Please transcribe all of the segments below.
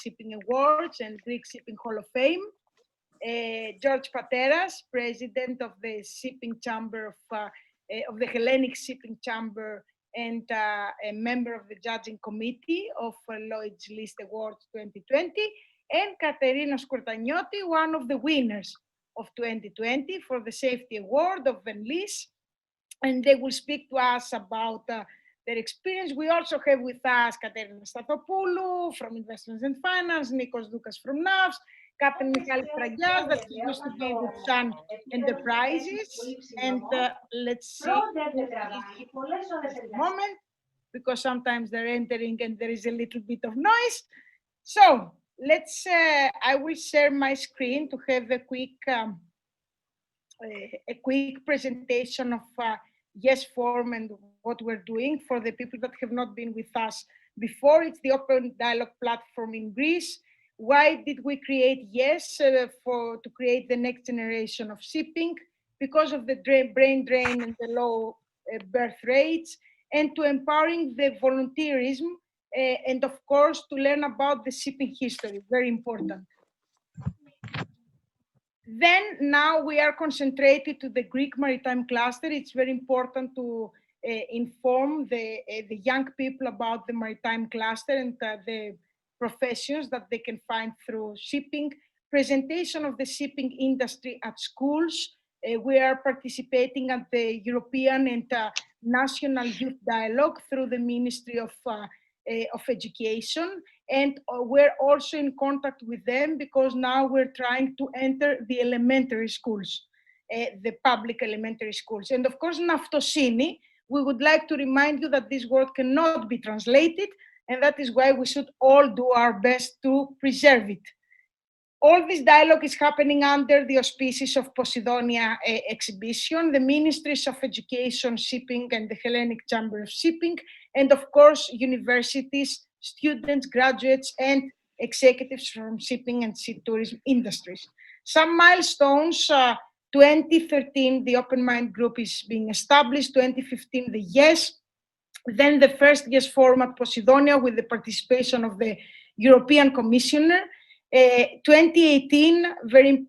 Shipping Awards and Greek Shipping Hall of Fame. George Pateras, President of the Shipping Chamber of the Hellenic Shipping Chamber and a member of the judging committee of Lloyd's List Awards 2020, and Katerina Skourtanioti, one of the winners of 2020 for the Safety Award of VENLYS, and they will speak to us about their experience. We also have with us Katerina Statopoulou from Investments and Finance, Nikos Doukas from NAVS, Captain Michalis Tragias, that he used to be with Sun Enterprises, and let's see moment, because sometimes they're entering and there is a little bit of noise. So let's, I will share my screen to have a quick presentation of Yes Forum and what we're doing for the people that have not been with us before. It's the Open Dialogue platform in Greece. Why did we create Yes? To create the next generation of shipping, because of the brain drain and the low birth rates, and to empowering the volunteerism, and of course to learn about the shipping history, very important. Then now we are concentrated to the Greek Maritime cluster. It's very important to inform the young people about the Maritime cluster and the professions that they can find through shipping, presentation of the shipping industry at schools. We are participating at the European and National Youth Dialogue through the Ministry of Education. And we're also in contact with them because now we're trying to enter the elementary schools, the public elementary schools. And of course, Naftosini, we would like to remind you that this word cannot be translated, and that is why we should all do our best to preserve it. All this dialogue is happening under the auspices of Posidonia exhibition, the Ministries of Education, Shipping, and the Hellenic Chamber of Shipping, and of course, universities, students, graduates, and executives from shipping and sea tourism industries. Some milestones, 2013, the Open Mind Group is being established, 2015, the Yes, then the first Yes Forum at Posidonia with the participation of the European Commissioner. 2018, very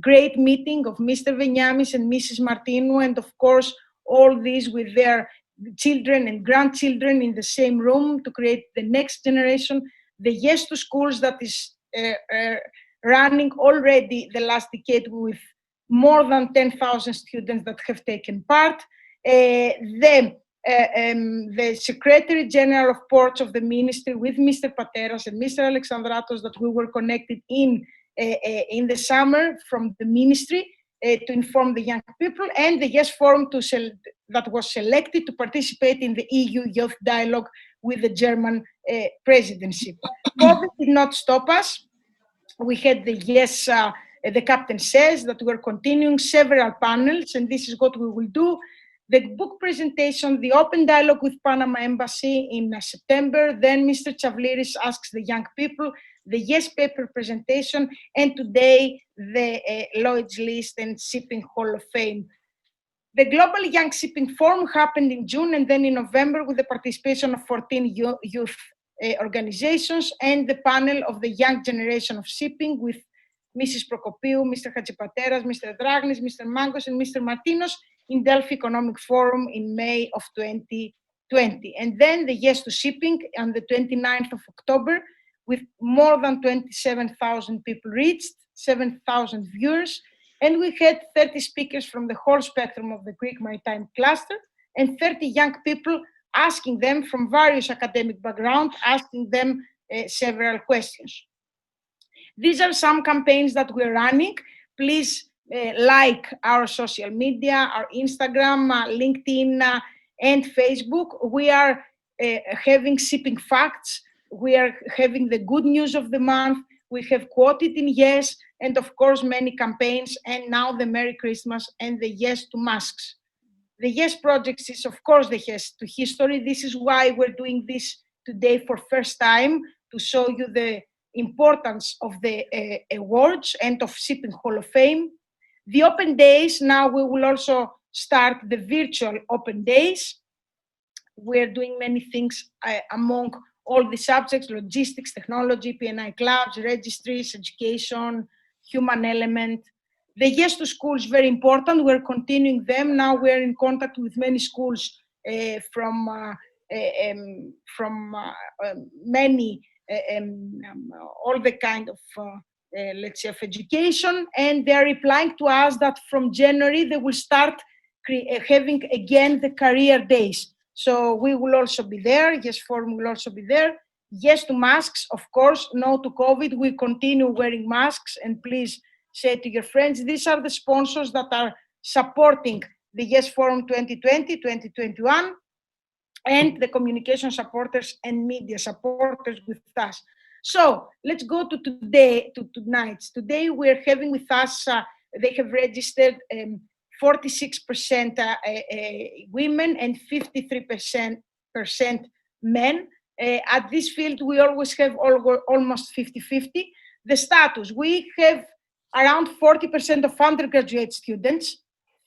great meeting of Mr. Veniamis and Mrs. Martinou, and of course, all these with their children and grandchildren in the same room to create the next generation. The Yes to Schools that is running already the last decade with more than 10,000 students that have taken part. The Secretary General of Ports of the Ministry with Mr. Pateras and Mr. Alexandratos that we were connected in the summer from the Ministry to inform the young people, and the Yes Forum that was selected to participate in the EU Youth Dialogue with the German presidency. COVID did not stop us. We had the Yes, the captain says that we're continuing several panels, and this is what we will do. The book presentation, the open dialogue with Panama Embassy in September, then Mr. Chavliris asks the young people, the Yes paper presentation, and today the Lloyd's List and Shipping Hall of Fame. The Global Young Shipping Forum happened in June and then in November with the participation of 14 youth organizations and the panel of the young generation of shipping with Mrs. Prokopiou, Mr. Hadjipateras, Mr. Dragnis, Mr. Mangos, and Mr. Martinos in Delphi Economic Forum in May of 2020. And then the Yes to Shipping on the 29th of October with more than 27,000 people reached, 7,000 viewers, and we had 30 speakers from the whole spectrum of the Greek Maritime cluster and 30 young people asking them from various academic backgrounds, asking them several questions. These are some campaigns that we're running. Please like our social media, our Instagram, LinkedIn, and Facebook. We are having shipping facts. We are having the good news of the month. We have quoted in Yes, and of course, many campaigns, and now the Merry Christmas and the Yes to Masks. The Yes project is, of course, the Yes to History. This is why we're doing this today for first time, to show you the importance of the awards and of Shipping Hall of Fame. The Open Days, now we will also start the virtual Open Days. We're doing many things among all the subjects: logistics, technology, P&I clubs, registries, education, human element. The Yes to School is very important. We're continuing them. Now we're in contact with many schools from many, all the kind of, let's say, of education. And they're replying to us that from January, they will start having again the career days. So we will also be there. Yes Forum will also be there. Yes to masks, of course. No to COVID. We continue wearing masks, and please say to your friends, these are the sponsors that are supporting the Yes Forum 2020, 2021, and the communication supporters and media supporters with us. So let's go to today, to tonight. Today we're having with us, they have registered 46% women and 53% men. At this field, we always have almost 50-50. The status, we have around 40% of undergraduate students,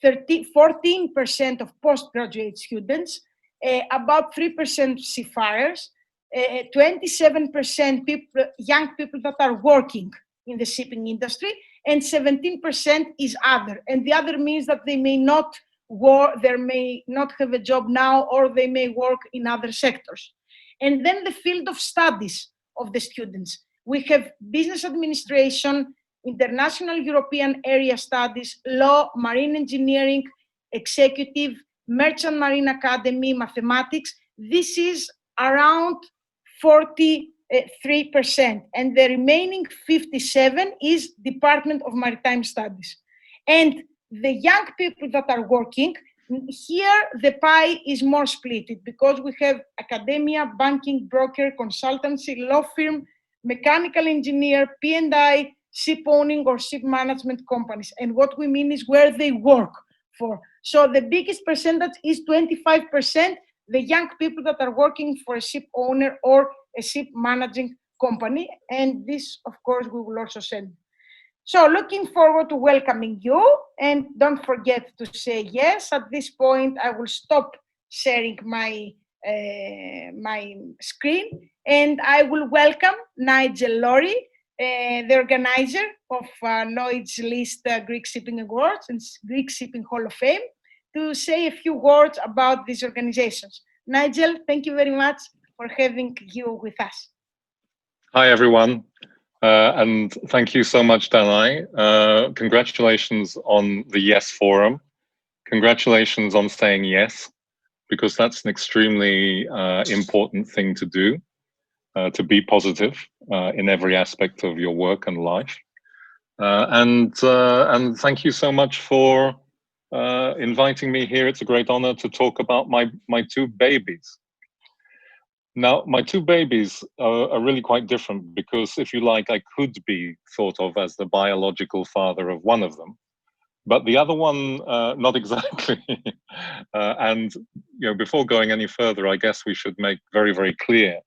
14% of postgraduate students, about 3% seafarers, 27% people, young people that are working in the shipping industry, and 17% is other. And the other means that they may not work, they may not have a job now, or they may work in other sectors. And then the field of studies of the students. We have business administration, international European area studies, law, marine engineering, executive, merchant marine academy, mathematics. This is around 43%, and the remaining 57% is Department of Maritime Studies. And the young people that are working, here the pie is more split because we have academia, banking, broker, consultancy, law firm, mechanical engineer, P&I, ship owning or ship management companies. And what we mean is where they work for. So the biggest percentage is 25%, the young people that are working for a ship owner or a ship managing company. And this, of course, we will also send. So looking forward to welcoming you, and don't forget to say yes. At this point, I will stop sharing my my screen, and I will welcome Nigel Lowry, the organizer of Lloyd's List Greek Shipping Awards and Greek Shipping Hall of Fame, to say a few words about these organizations. Nigel, thank you very much for having you with us. Hi, everyone. And thank you so much, Danai. Congratulations on the Yes Forum. Congratulations on saying yes, because that's an extremely important thing to do, to be positive in every aspect of your work and life. And thank you so much for inviting me here. It's a great honor to talk about my two babies. Now, my two babies are really quite different because, if you like, I could be thought of as the biological father of one of them, but the other one, not exactly. And before going any further, I guess we should make very, very clear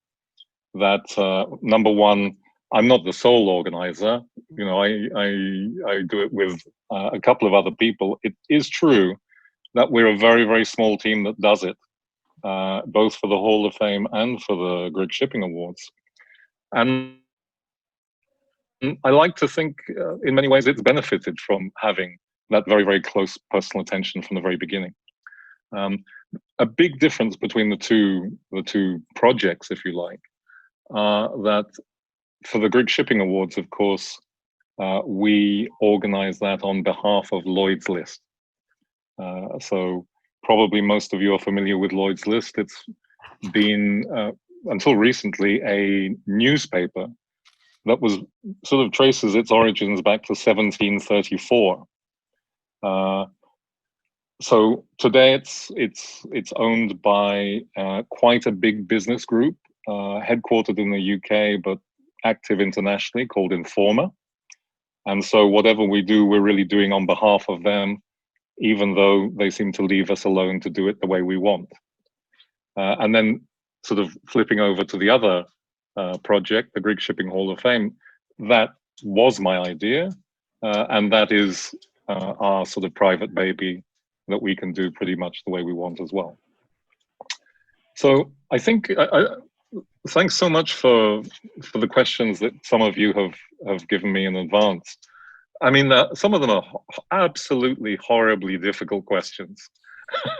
that number one, I'm not the sole organizer. I do it with a couple of other people. It is true that we're a very, very small team that does it. Both for the Hall of Fame and for the Greek Shipping Awards. And I like to think in many ways it's benefited from having that very, very close personal attention from the very beginning. A big difference between the two projects, if you like, that for the Greek Shipping Awards, of course, we organize that on behalf of Lloyd's List. So probably most of you are familiar with Lloyd's List. It's been, until recently, a newspaper that was sort of traces its origins back to 1734. So today it's owned by quite a big business group, headquartered in the UK, but active internationally, called Informa. And so whatever we do, we're really doing on behalf of them, even though they seem to leave us alone to do it the way we want. And then sort of flipping over to the other project, the Greek Shipping Hall of Fame, that was my idea, and that is our sort of private baby that we can do pretty much the way we want as well. So I think Thanks so much for the questions that some of you have given me in advance. I mean, some of them are absolutely horribly difficult questions,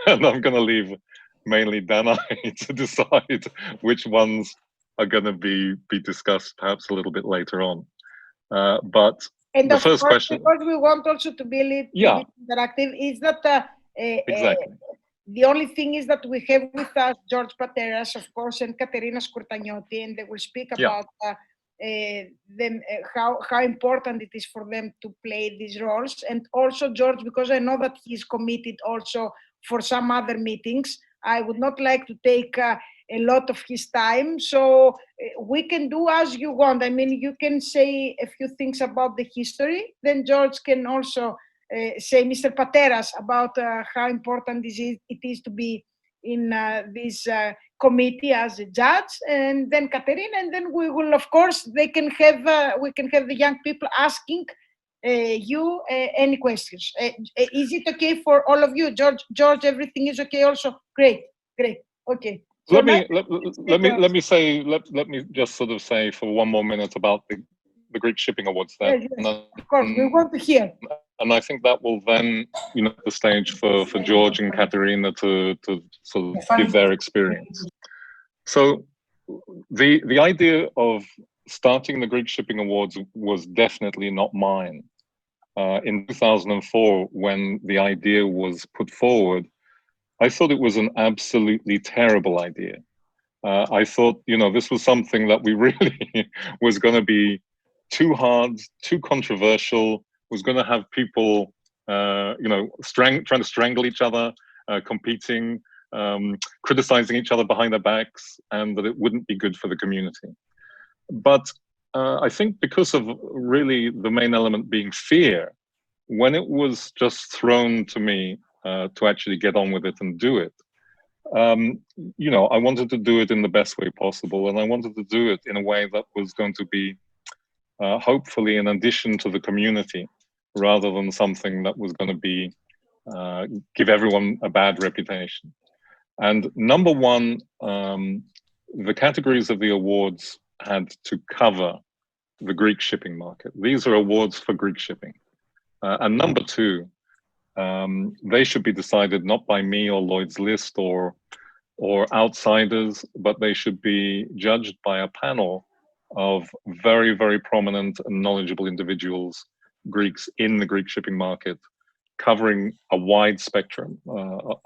and I'm going to leave mainly Danai to decide which ones are going to be discussed perhaps a little bit later on. But and the first question, because we want also to be a little bit interactive, is that exactly. The only thing is that we have with us George Pateras, of course, and Katerina Skourtanioti, and they will speak about how important it is for them to play these roles. And also George, because I know that he's committed also for some other meetings, I would not like to take a lot of his time. So we can do as you want. I mean, you can say a few things about the history, then George can also say Mr. Pateras about how important it is to be in this committee as a judge, and then Katerina, and then we will, of course, we can have the young people asking you any questions. Is it okay for all of you, George? Everything is okay. Also, great. Okay. So let me just sort of say for one more minute about the Greek Shipping Awards there. Yes, of course, we want to hear. And I think that will then, the stage for George and Katerina to sort of give their experience. So the idea of starting the Greek Shipping Awards was definitely not mine. In 2004, when the idea was put forward, I thought it was an absolutely terrible idea. I thought, this was something that we really was going to be too hard, too controversial, was going to have people, trying to strangle each other, competing, criticizing each other behind their backs, and that it wouldn't be good for the community. But I think because of really the main element being fear, when it was just thrown to me to actually get on with it and do it, I wanted to do it in the best way possible, and I wanted to do it in a way that was going to be hopefully an addition to the community, rather than something that was going to be give everyone a bad reputation. And number one, the categories of the awards had to cover the Greek shipping market. These are awards for Greek shipping. And number two, they should be decided not by me or Lloyd's List or outsiders, but they should be judged by a panel of very, very prominent and knowledgeable individuals, Greeks in the Greek shipping market, covering a wide spectrum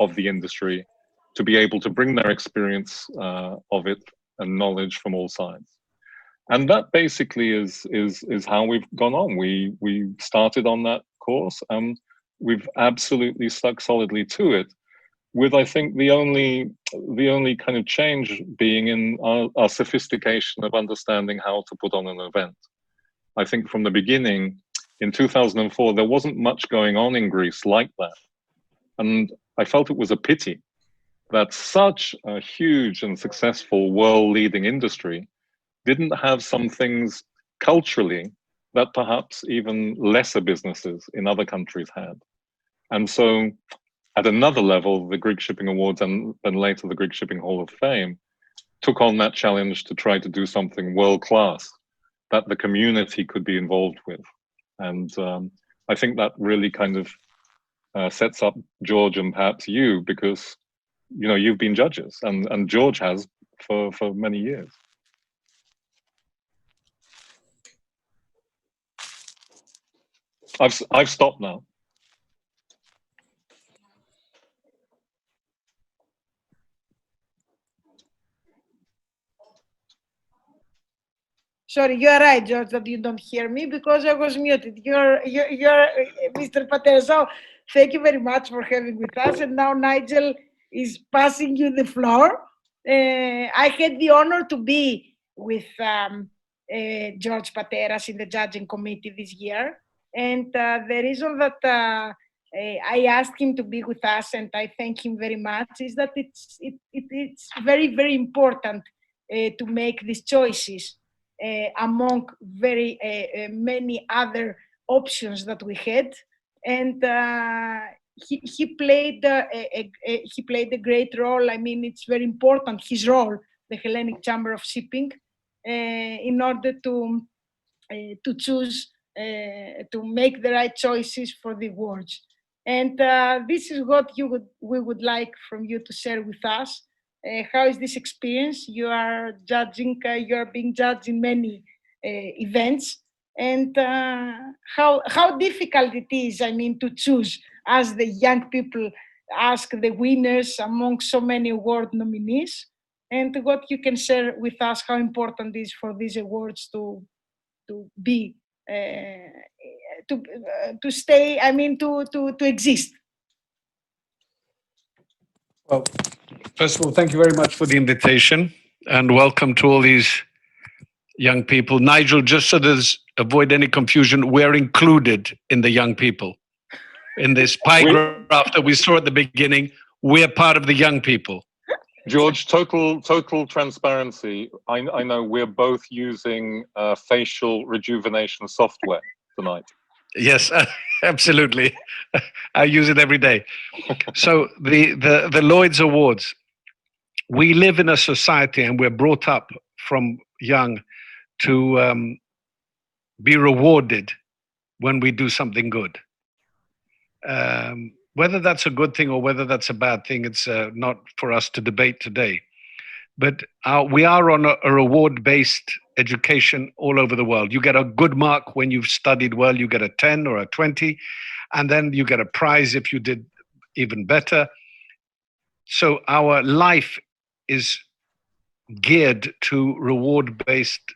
of the industry, to be able to bring their experience of it and knowledge from all sides. And that basically is how we've gone on. We started on that course, and we've absolutely stuck solidly to it, with, I think, the only kind of change being in our sophistication of understanding how to put on an event. I think from the beginning, in 2004, there wasn't much going on in Greece like that. And I felt it was a pity that such a huge and successful world-leading industry didn't have some things culturally that perhaps even lesser businesses in other countries had. And so at another level, the Greek Shipping Awards and then later the Greek Shipping Hall of Fame took on that challenge to try to do something world-class that the community could be involved with. And I think that really kind of sets up George and perhaps you, because you've been judges, and George has for many years. I've stopped now. Sorry, you are right, George, that you don't hear me because I was muted. You're Mr. Pateras. So thank you very much for having with us. And now Nigel is passing you the floor. I had the honor to be with George Pateras in the judging committee this year. And the reason that I asked him to be with us, and I thank him very much, is that it's very, very important to make these choices among very many other options that we had, and he played a great role. I mean, it's very important, his role, the Hellenic Chamber of Shipping, in order to choose, to make the right choices for the awards. And this is what we would like from you to share with us. How is this experience? You are judging, you are being judged in many events, and how difficult it is, I mean, to choose, as the young people ask the winners among so many award nominees, and what you can share with us, how important it is for these awards to be to stay, I mean, to exist. Well, first of all, thank you very much for the invitation, and welcome to all these young people. Nigel, just so there's avoid any confusion, we're included in the young people. In this pie graph that we saw at the beginning, we're part of the young people. George, total transparency. I know we're both using facial rejuvenation software tonight. Yes, absolutely. I use it every day. So the Lloyd's Awards, we live in a society and we're brought up from young to be rewarded when we do something good. Whether that's a good thing or whether that's a bad thing, it's not for us to debate today. But we are on a reward-based education all over the world. You get a good mark when you've studied well, you get a 10 or a 20, and then you get a prize if you did even better. So our life is geared to reward-based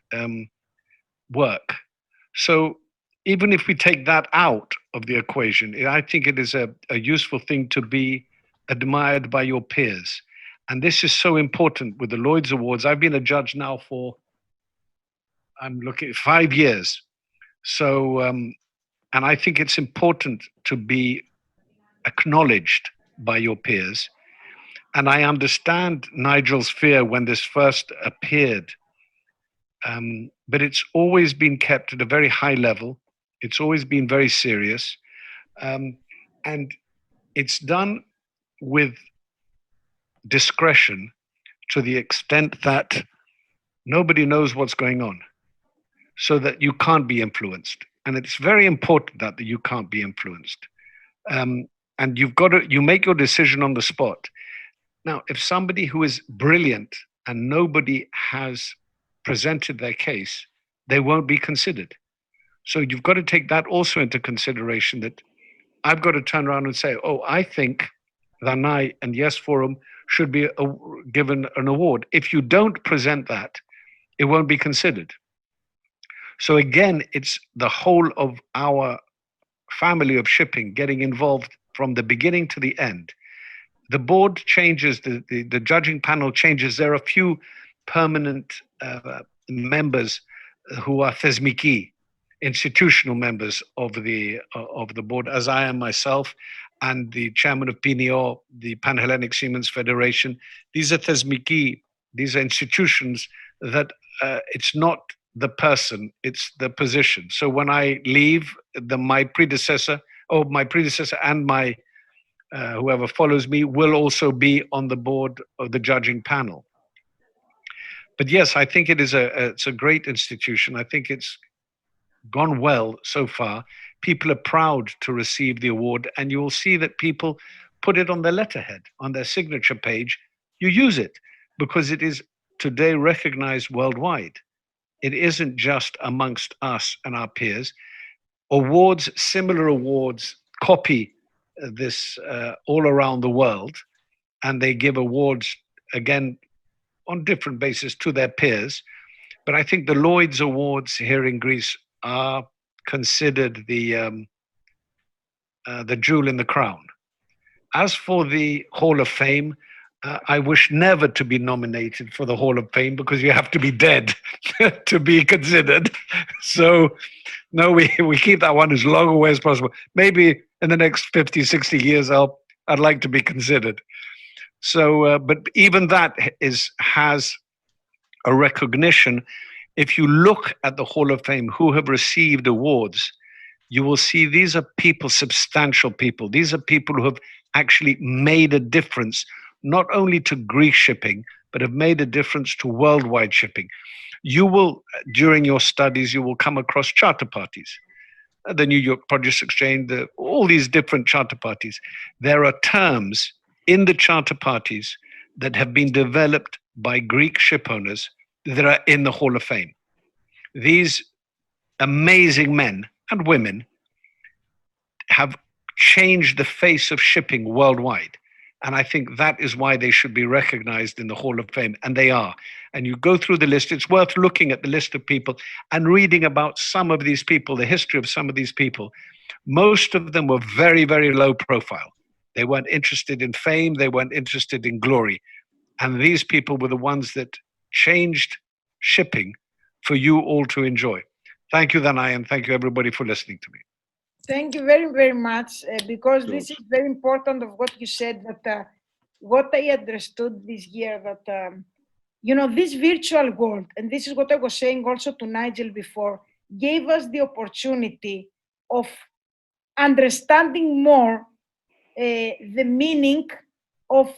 work. So even if we take that out of the equation, I think it is a useful thing to be admired by your peers. And this is so important with the Lloyd's Awards. I've been a judge now for, I'm looking, 5 years. So, and I think it's important to be acknowledged by your peers. And I understand Nigel's fear when this first appeared, but it's always been kept at a very high level. It's always been very serious. And it's done with discretion to the extent that nobody knows what's going on, so that you can't be influenced. And it's very important that you can't be influenced. And you make your decision on the spot. Now, if somebody who is brilliant and nobody has presented their case, they won't be considered. So you've got to take that also into consideration, that I've got to turn around and say, oh, I think Danai and Yes Forum should be given an award. If you don't present that, it won't be considered. So again, it's the whole of our family of shipping getting involved from the beginning to the end. The board changes, the judging panel changes. There are a few permanent members who are thesmiki, institutional members of the board, as I am myself, and the chairman of PNO, the Pan-Hellenic Seamen's Federation. These are thesmiki, these are institutions that it's not the person, it's the position. So when I leave, my predecessor and my whoever follows me will also be on the board of the judging panel. But yes, I think it's a great institution. I think it's gone well so far. People are proud to receive the award, and you will see that people put it on their letterhead, on their signature page. You use it because it is today recognized worldwide. It isn't just amongst us and our peers. Awards, similar awards, copy this all around the world, and they give awards again on different bases to their peers. But I think the Lloyd's Awards here in Greece are considered the jewel in the crown. As for the Hall of Fame, I wish never to be nominated for the Hall of Fame, because you have to be dead to be considered. So no, we keep that one as long away as possible. Maybe in the next 50, 60 years, I'd like to be considered. So, but even that has a recognition. If you look at the Hall of Fame who have received awards, you will see these are people, substantial people. These are people who have actually made a difference, not only to Greek shipping, but have made a difference to worldwide shipping. You will, during your studies, you will come across charter parties, the New York Produce Exchange, all these different charter parties. There are terms in the charter parties that have been developed by Greek ship owners that are in the Hall of Fame. These amazing men and women have changed the face of shipping worldwide. And I think that is why they should be recognized in the Hall of Fame, and they are. And you go through the list, it's worth looking at the list of people and reading about some of these people, the history of some of these people. Most of them were very, very low profile. They weren't interested in fame, they weren't interested in glory. And these people were the ones that changed shipping for you all to enjoy. Thank you, Danai, and thank you everybody for listening to me. Thank you very, very much, because this is very important of what you said, that what I understood this year, that, this virtual world, and this is what I was saying also to Nigel before, gave us the opportunity of understanding more the meaning of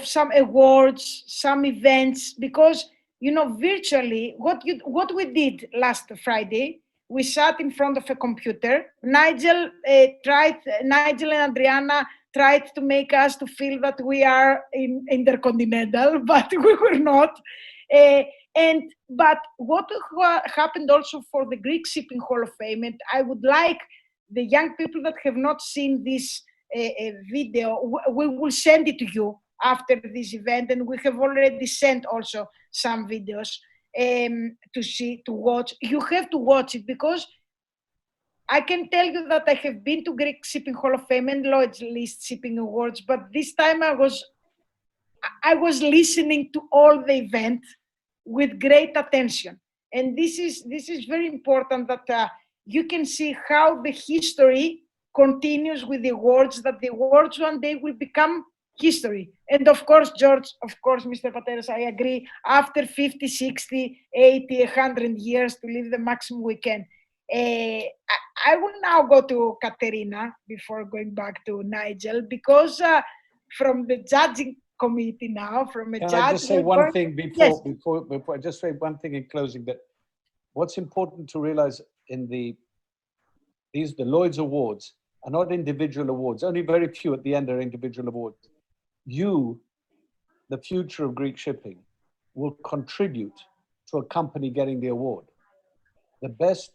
some awards, some events, because, virtually, what we did last Friday, we sat in front of a computer. Nigel and Adriana tried to make us to feel that we are in Intercontinental, but we were not. But what happened also for the Greek Shipping Hall of Fame, and I would like the young people that have not seen this video, we will send it to you after this event, and we have already sent also some videos to watch. You have to watch it, because I can tell you that I have been to Greek Shipping Hall of Fame and Lloyd's List Shipping Awards, but this time I was listening to all the event with great attention, and this is very important, that you can see how the history continues with the awards, that the awards one day will become history. And of course, George, Mr. Pateras, I agree, after 50, 60, 80, 100 years, to live the maximum we can. I will now go to Katerina before going back to Nigel, because from the judging committee now, from a Can judge... I just say one thing Yes. before I just say one thing in closing, that what's important to realize in the Lloyd's Awards are not individual awards. Only very few at the end are individual awards. You, the future of Greek shipping, will contribute to a company getting the award. The best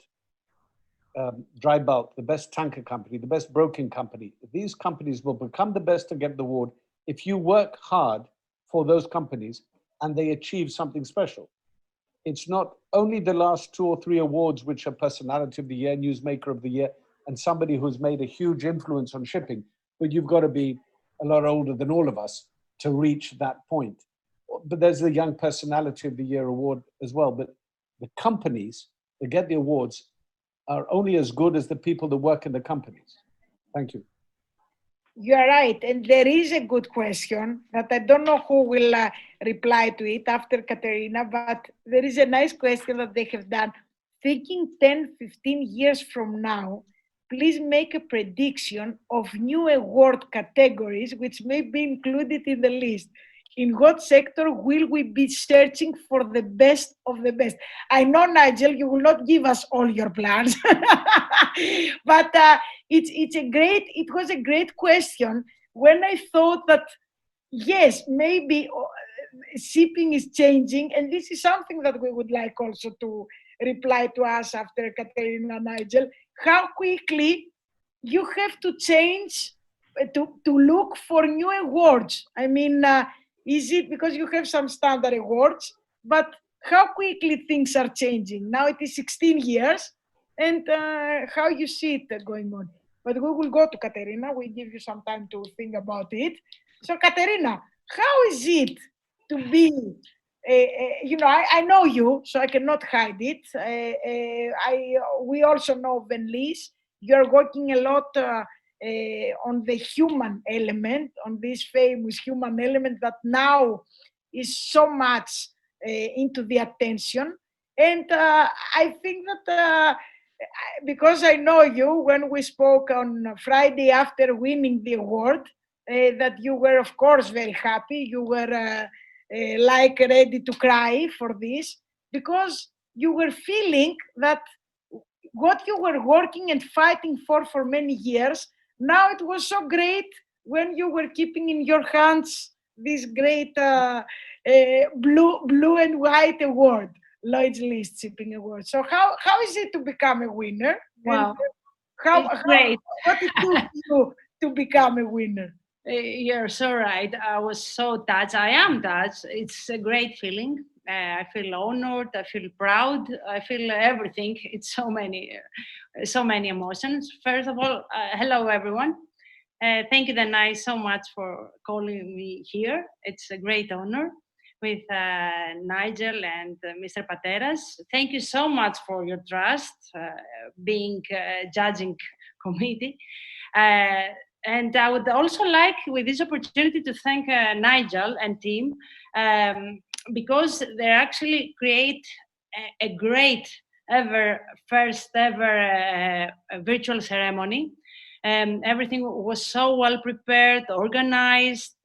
dry bulk, the best tanker company, the best broking company, these companies will become the best to get the award if you work hard for those companies and they achieve something special. It's not only the last 2 or 3 awards, which are Personality of the Year, Newsmaker of the Year, and somebody who's made a huge influence on shipping, but you've got to be a lot older than all of us to reach that point. But there's the Young Personality of the Year award as well. But the companies that get the awards are only as good as the people that work in the companies. Thank you. You are right. And there is a good question that I don't know who will reply to it after Katerina, but there is a nice question that they have done. Thinking 10, 15 years from now, please make a prediction of new award categories which may be included in the list. In what sector will we be searching for the best of the best? I know, Nigel, you will not give us all your plans, but it was a great question when I thought that, yes, maybe shipping is changing, and this is something that we would like also to reply to us after Katerina and Nigel, how quickly you have to change to look for new awards. I mean, is it because you have some standard awards, but how quickly things are changing? Now it is 16 years, and how you see it going on. But we will go to Katerina. We give you some time to think about it. So Katerina, how is it to be, I know you, so I cannot hide it. We also know VENLYS. You're working a lot on the human element, on this famous human element that now is so much into the attention. And I think that because I know you, when we spoke on Friday after winning the award, that you were, of course, very happy. You were like ready to cry for this because you were feeling that what you were working and fighting for many years, now it was so great when you were keeping in your hands this great blue and white award, Lloyd's List Shipping Award. So how is it to become a winner? Wow. And It's great. what it took you to become a winner? You're so right. I was so touched. I am touched. It's a great feeling. I feel honored. I feel proud. I feel everything. It's so many emotions. First of all, hello everyone. Thank you, Danai, so much for calling me here. It's a great honor with Nigel and Mr. Pateras. Thank you so much for your trust, being judging committee. And I would also like, with this opportunity, to thank Nigel and team because they actually create a great first ever virtual ceremony. Everything was so well prepared, organized,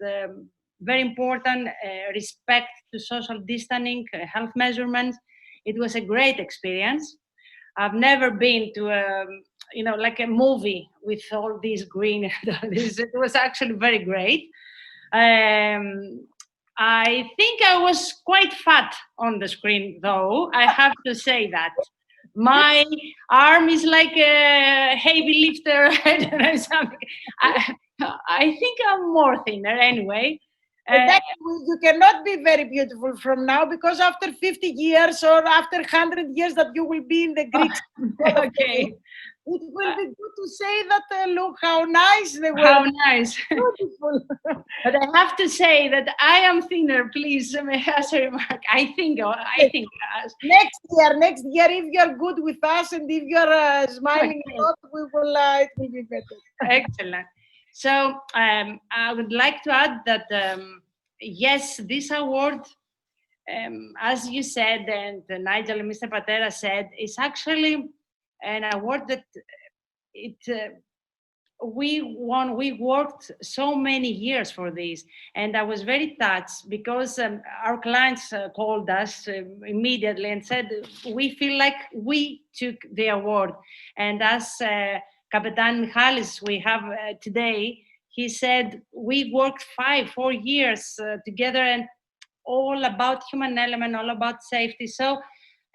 very important, respect to social distancing, health measurements. It was a great experience. I've never been to like a movie with all these green. It was actually very great. I think I was quite fat on the screen, though. I have to say that. My arm is like a heavy lifter. I don't know, something. I think I'm more thinner anyway. You cannot be very beautiful from now because after 50 years or after 100 years that you will be in the Greek. Okay. It will be good to say that, look how nice they were. How nice. Beautiful. But I have to say that I am thinner, please, as a remark. I think. Next year, if you're good with us and if you're smiling a lot, it will be better. Excellent. So I would like to add that, yes, this award, as you said, and Nigel and Mr. Patera said, is actually an award that we won. We worked so many years for this, and I was very touched because our clients called us immediately and said, we feel like we took the award. And as Kapitan Michalis we have today, he said, we worked 4 years together and all about human element, all about safety. So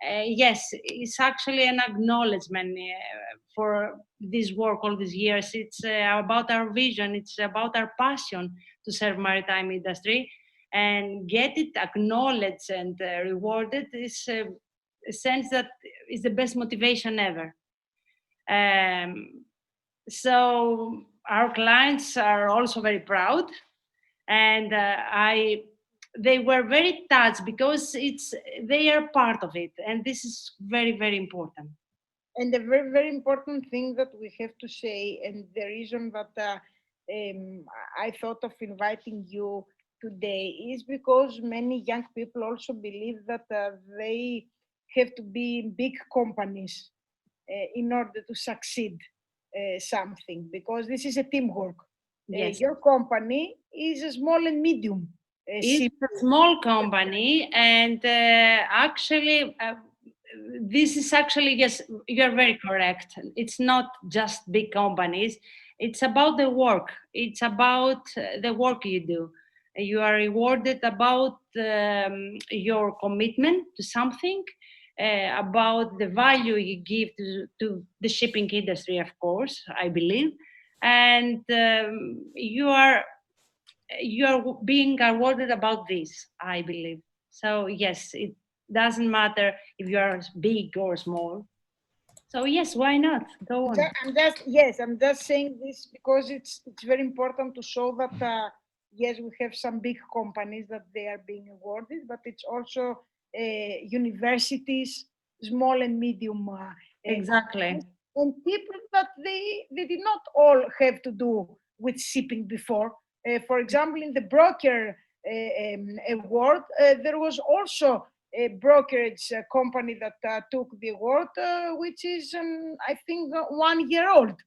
yes, it's actually an acknowledgement for this work all these years. It's about our vision. It's about our passion to serve maritime industry, and get it acknowledged and rewarded is a sense that is the best motivation ever. So our clients are also very proud, and they were very touched because they are part of it, and this is very, very important. And the very, very important thing that we have to say, and the reason that I thought of inviting you today is because many young people also believe that they have to be in big companies in order to succeed something, because this is a teamwork. Yes. Your company is a small and medium. It's a small company, and actually, this is actually, yes, you're very correct. It's not just big companies. It's about the work. It's about the work you do. You are rewarded about your commitment to something, about the value you give to the shipping industry, of course, I believe. And you are being awarded about this, I believe. So yes, it doesn't matter if you are big or small. So yes, why not? Go on. I'm just saying this because it's very important to show that yes, we have some big companies that they are being awarded, but it's also universities, small and medium. Exactly. And people that they did not all have to do with shipping before. For example, in the broker award, there was also a brokerage company that took the award, which is, I think, 1 year old.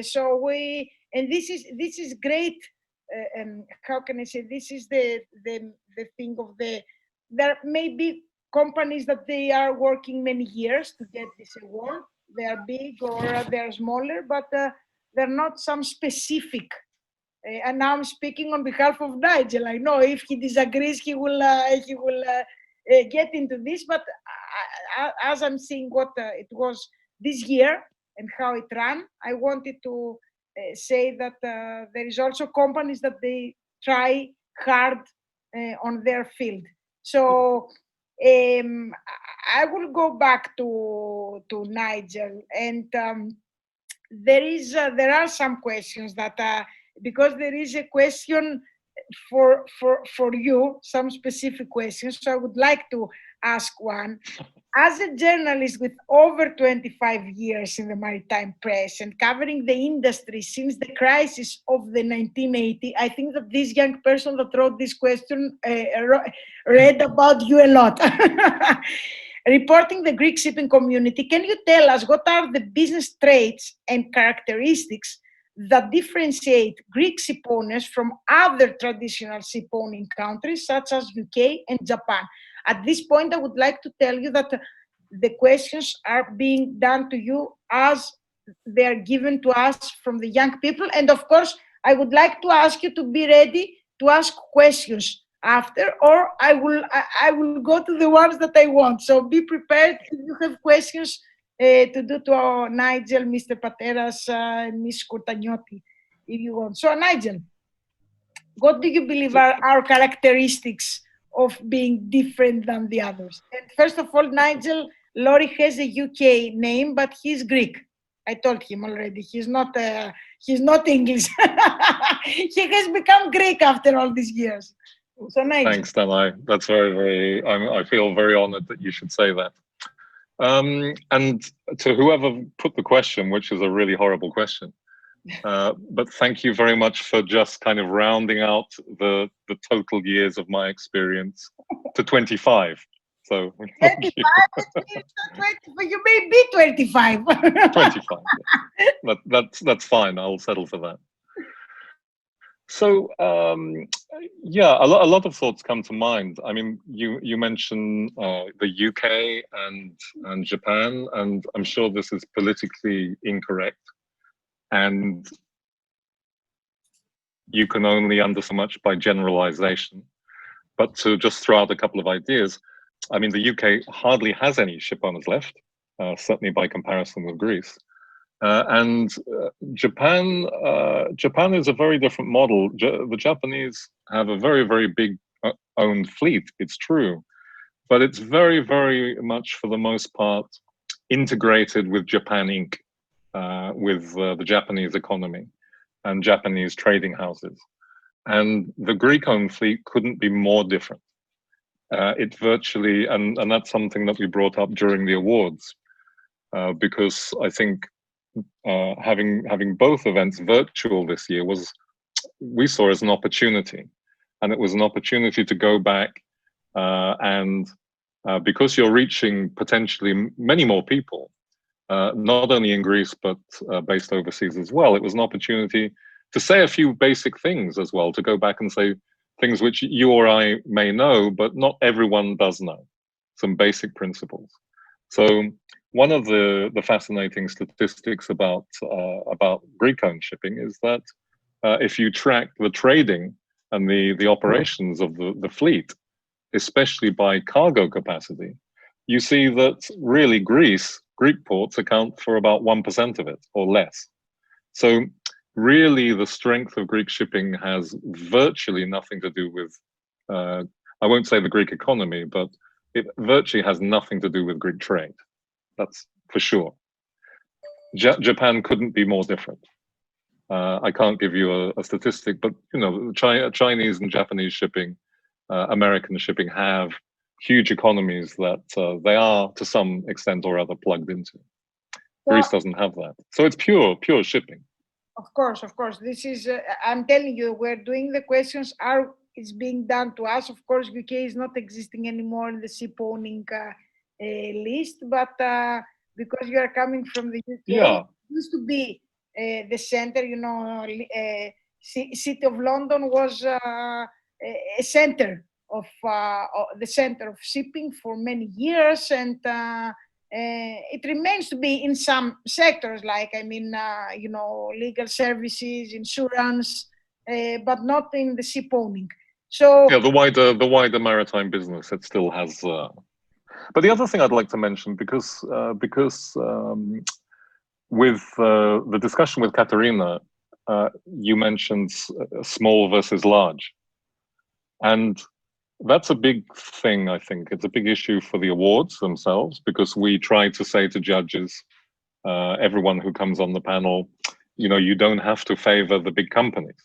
So we And this is great. How can I say? This is the thing of there may be companies that they are working many years to get this award. They are big or they are smaller, but they're not some specific. And now I'm speaking on behalf of Nigel. I know if he disagrees, he will get into this. But as I'm seeing what it was this year and how it ran, I wanted to say that there is also companies that they try hard on their field. So I will go back to Nigel, and there are some questions that because there is a question for you, some specific questions. So I would like to ask one. As a journalist with over 25 years in the maritime press and covering the industry since the crisis of the 1980, I think that this young person that wrote this question read about you a lot. Reporting the Greek shipping community, can you tell us what are the business traits and characteristics that differentiate Greek ship owners from other traditional ship owning countries such as UK and Japan? At this point, I would like to tell you that the questions are being done to you as they are given to us from the young people. And of course, I would like to ask you to be ready to ask questions after, or I will go to the ones that I want. So be prepared if you have questions to do to Nigel, Mr. Pateras, and Ms. Skourtanioti, if you want. So Nigel, what do you believe are our characteristics of being different than the others? And first of all, Nigel, Lowry has a UK name, but he's Greek. I told him already. He's not English. He has become Greek after all these years. So Nigel. Thanks, Danai. That's very. I feel very honoured that you should say that. And to whoever put the question, which is a really horrible question, but thank you very much for just kind of rounding out the total years of my experience to 25. So 25, you may be 25. 25. Yeah. That's fine. I'll settle for that. So yeah, a lot of thoughts come to mind. I mean, you mentioned the UK and Japan, and I'm sure this is politically incorrect. And you can only under so much by generalization. But to just throw out a couple of ideas, I mean, the UK hardly has any ship owners left, certainly by comparison with Greece. And Japan is a very different model. The Japanese have a very, very big owned fleet, it's true. But it's very, very much, for the most part, integrated with Japan Inc., with the Japanese economy and Japanese trading houses. And the Greek-owned fleet couldn't be more different. It virtually, and that's something that we brought up during the awards, because I think having both events virtual this year we saw as an opportunity. And it was an opportunity to go back and because you're reaching potentially many more people, not only in Greece, but based overseas as well. It was an opportunity to say a few basic things as well, to go back and say things which you or I may know, but not everyone does know, some basic principles. So one of the fascinating statistics about Greek-owned shipping is that if you track the trading and the operations of the fleet, especially by cargo capacity, you see that really Greek ports account for about 1% of it or less. So really the strength of Greek shipping has virtually nothing to do with, I won't say the Greek economy, but it virtually has nothing to do with Greek trade. That's for sure. Japan couldn't be more different. I can't give you a statistic, but you know, Chinese and Japanese shipping, American shipping have huge economies that they are to some extent or other plugged into. Greece doesn't have that. So it's pure shipping. Of course. This is, I'm telling you, we're doing the questions, it's being done to us. Of course, UK is not existing anymore in the ship owning list, but because you are coming from the UK, yeah. it used to be the center, City of London was a center of the center of shipping for many years, and it remains to be in some sectors, like legal services, insurance, but not in the ship owning. So yeah, the wider maritime business, it still has. But the other thing I'd like to mention, because with the discussion with Katerina, you mentioned small versus large, and that's a big thing. I think it's a big issue for the awards themselves, because we try to say to judges, everyone who comes on the panel, you don't have to favor the big companies.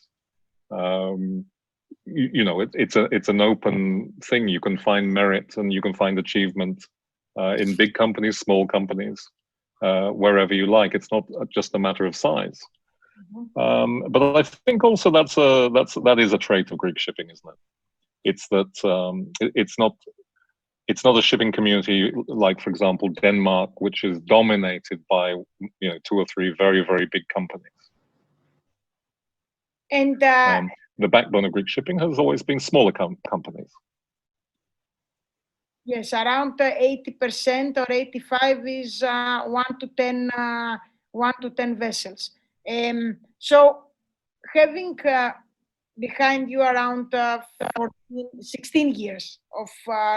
It's an open thing. You can find merit and you can find achievement in big companies, small companies, wherever you like. It's not just a matter of size. But I think also that is a trait of Greek shipping, isn't it? It's that it's not a shipping community like, for example, Denmark, which is dominated by 2 or 3 very, very big companies. And the backbone of Greek shipping has always been smaller companies. Yes, around 80% or 85 is 1 to 10 vessels. So having behind you around 16 years of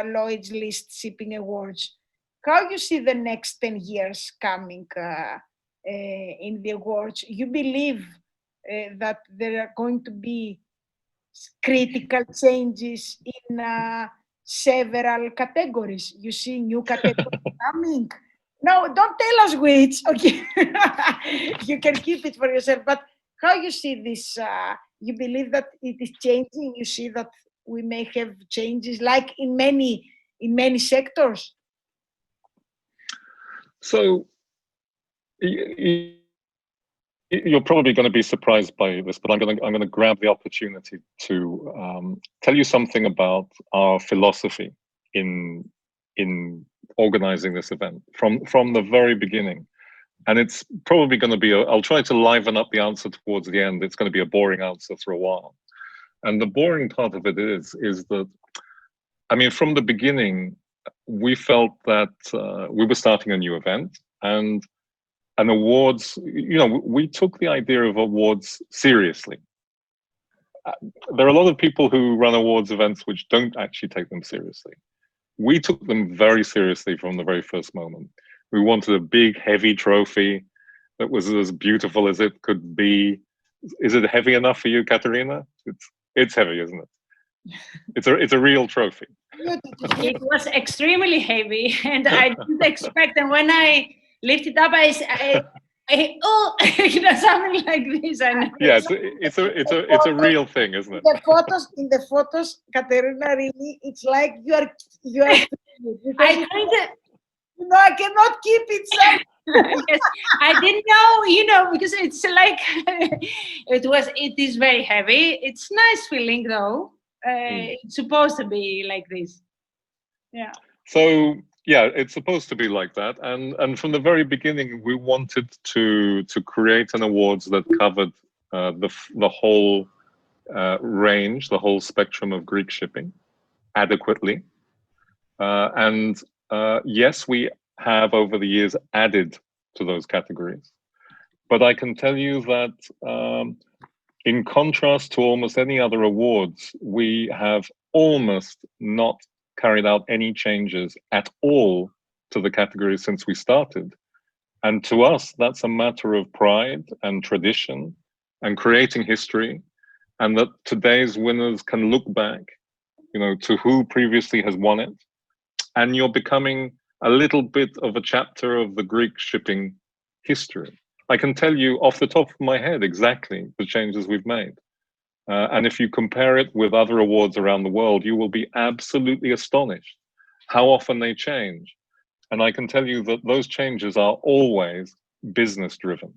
Lloyd's List Shipping Awards, how you see the next 10 years coming in the awards? You believe that there are going to be critical changes in several categories? You see new categories coming? No, don't tell us which, okay? You can keep it for yourself, but how you see this? You believe that it is changing? You see that we may have changes like in many sectors? So you're probably going to be surprised by this, but I'm going to grab the opportunity to tell you something about our philosophy in organizing this event from the very beginning. And it's probably going to be I'll try to liven up the answer towards the end. It's going to be a boring answer for a while. And the boring part of it is that, I mean, from the beginning, we felt that we were starting a new event, and awards, we took the idea of awards seriously. There are a lot of people who run awards events which don't actually take them seriously. We took them very seriously from the very first moment. We wanted a big, heavy trophy that was as beautiful as it could be. Is it heavy enough for you, Katerina? It's heavy, isn't it? It's a real trophy. It was extremely heavy, and I didn't expect. And when I lift it up, I something like this. Yeah, it's a real thing, isn't it? In the photos, Katerina, really, it's like you are. I cannot keep it. Yes, I didn't know, because it's like it is very heavy. It's nice feeling though. It's supposed to be like this. Yeah. So yeah, it's supposed to be like that, and from the very beginning, we wanted to create an awards that covered the whole range, the whole spectrum of Greek shipping adequately, and yes, we have over the years added to those categories, but I can tell you that in contrast to almost any other awards, we have almost not carried out any changes at all to the categories since we started. And to us, that's a matter of pride and tradition and creating history, and that today's winners can look back, to who previously has won it. And you're becoming a little bit of a chapter of the Greek shipping history. I can tell you off the top of my head exactly the changes we've made. And if you compare it with other awards around the world, you will be absolutely astonished how often they change. And I can tell you that those changes are always business driven.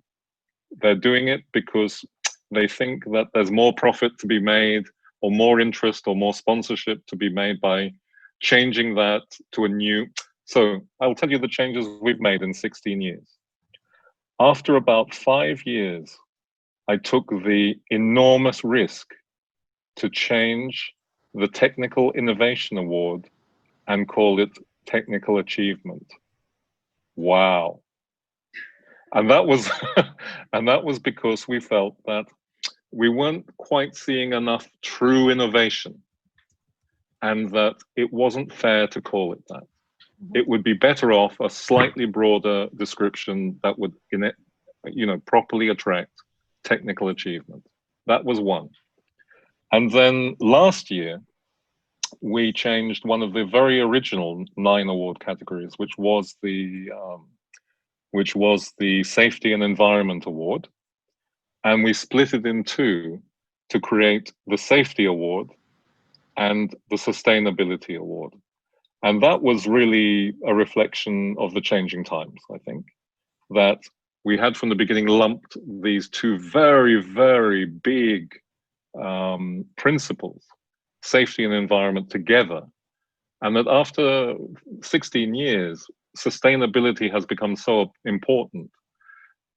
They're doing it because they think that there's more profit to be made, or more interest or more sponsorship to be made by changing that to a new. So I'll tell you the changes we've made in 16 years. After about 5 years, I took the enormous risk to change the Technical Innovation Award and call it Technical Achievement. Wow. And that was, and that was because we felt that we weren't quite seeing enough true innovation, and that it wasn't fair to call it that. It would be better off a slightly broader description that would, properly attract technical achievement. That was one. And then last year, we changed one of the very original 9 award categories, which was the Safety and Environment Award. And we split it in 2 to create the Safety Award and the Sustainability Award. And that was really a reflection of the changing times, I think, that we had from the beginning lumped these 2 very, very big principles, safety and environment, together. And that after 16 years, sustainability has become so important.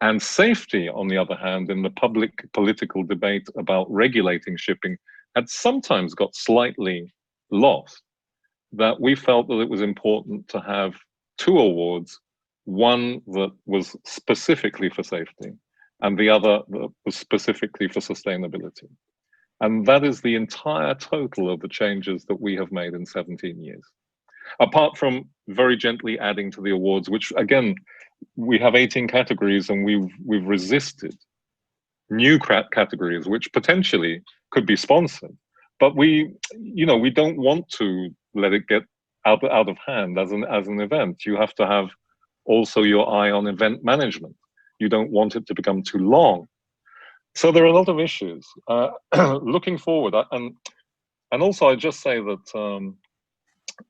And safety, on the other hand, in the public political debate about regulating shipping, had sometimes got slightly lost, that we felt that it was important to have 2 awards, one that was specifically for safety and the other that was specifically for sustainability. And that is the entire total of the changes that we have made in 17 years. Apart from very gently adding to the awards, which again, we have 18 categories and we've resisted new categories, which potentially could be sponsored. But we don't want to let it get out of hand as an event. You have to have also your eye on event management. You don't want it to become too long. So there are a lot of issues. Looking forward, and also I just say that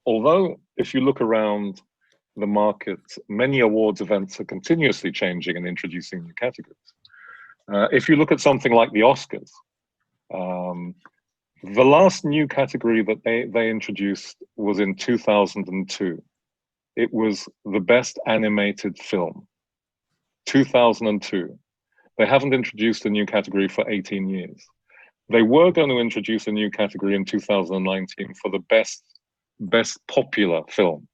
although if you look around the market, many awards events are continuously changing and introducing new categories. If you look at something like the Oscars, the last new category that they introduced was in 2002. It was the best animated film, 2002. They haven't introduced a new category for 18 years. They were going to introduce a new category in 2019 for the best popular film,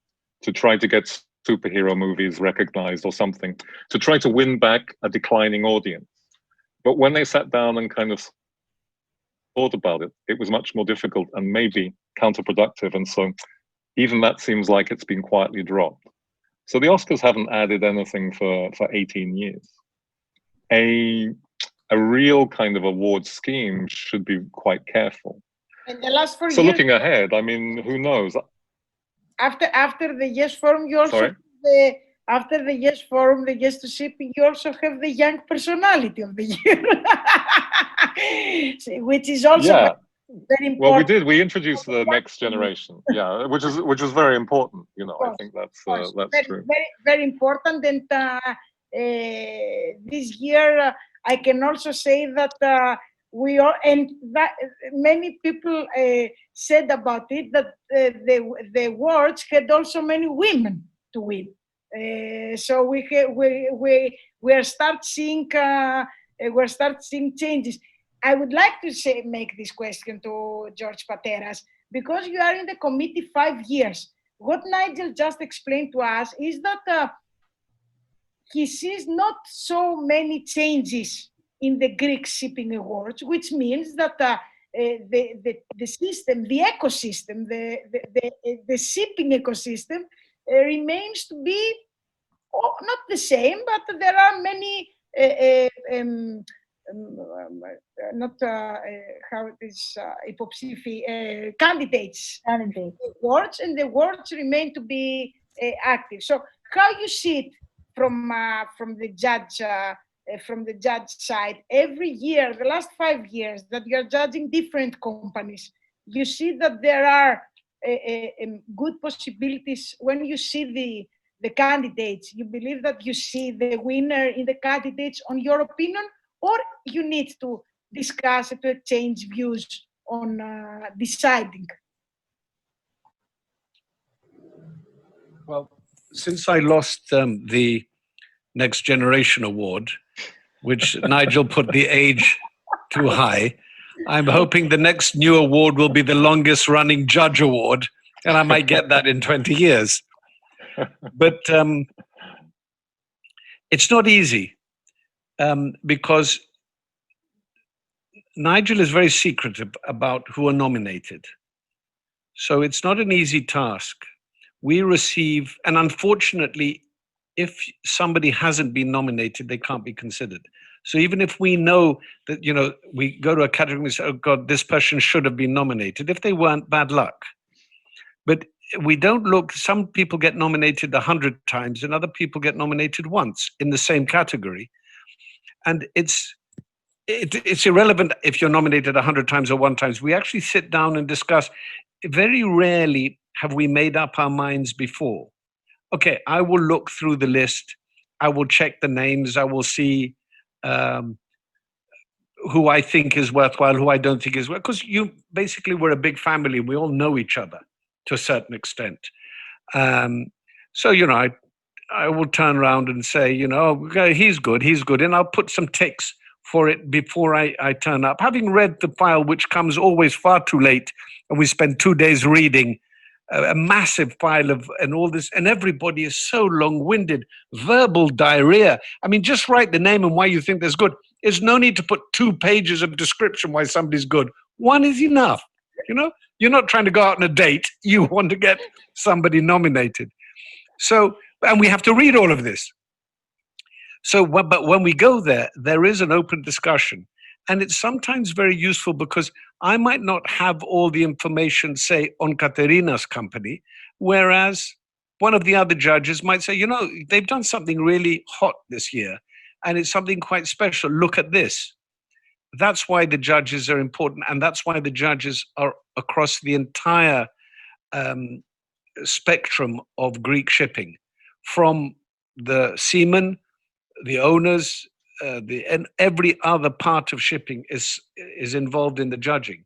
to try to get superhero movies recognized or something, to try to win back a declining audience. But when they sat down and kind of thought about it, it was much more difficult and maybe counterproductive. And so even that seems like it's been quietly dropped. So the Oscars haven't added anything for 18 years. A real kind of award scheme should be quite careful. And the last 4 years. So looking ahead, I mean, who knows? After the Yes Forum, you also after the Yes Forum, the Yes to Shipping, you also have the Young Personality of the Year, which is also very important. Well, we did. We introduced the next generation, which was very important. I think that's true. Very, very important. And this year, I can also say that we are, and that many people said about it that the awards had also many women to win. So we are start seeing changes. I would like to make this question to George Pateras, because you are in the committee 5 years. What Nigel just explained to us is that he sees not so many changes in the Greek shipping awards, which means that the system, the ecosystem, the shipping ecosystem remains to be not the same, but there are many candidates awards, and the awards remain to be active. So how you see it from the judge side? Every year, the last 5 years that you are judging different companies, you see that there are good possibilities. When you see the candidates, you believe that you see the winner in the candidates, on your opinion, or you need to discuss it, to exchange views on deciding? Well, since I lost the Next Generation Award, which Nigel put the age too high. I'm hoping the next new award will be the longest running judge award, and I might get that in 20 years. But it's not easy because Nigel is very secretive about who are nominated. So it's not an easy task. We receive, and unfortunately, if somebody hasn't been nominated, they can't be considered. So even if we know that, you know, we go to a category and we say, oh God, this person should have been nominated. If they weren't, bad luck. But we don't look, some people get nominated 100 times and other people get nominated once in the same category. And it's irrelevant if you're nominated 100 times or one times. We actually sit down and discuss. Very rarely have we made up our minds before. Okay, I will look through the list. I will check the names. I will see who I think is worthwhile, who I don't think is worthwhile. Because basically we're a big family. We all know each other to a certain extent. So, you know, I will turn around and say, you know, okay, he's good. And I'll put some ticks for it before I turn up. Having read the file, which comes always far too late, and we spend 2 days reading a massive file of, and all this, and everybody is so long-winded, verbal diarrhea. I mean, just write the name and why you think there's good. There's no need to put 2 pages of description why somebody's good. 1 is enough, you know? You're not trying to go out on a date. You want to get somebody nominated. So, and we have to read all of this. So, but when we go there, there is an open discussion. And it's sometimes very useful because I might not have all the information, say, on Katerina's company, whereas one of the other judges might say, you know, they've done something really hot this year, and it's something quite special. Look at this. That's why the judges are important, and that's why the judges are across the entire spectrum of Greek shipping, from the seamen, the owners, and every other part of shipping is involved in the judging,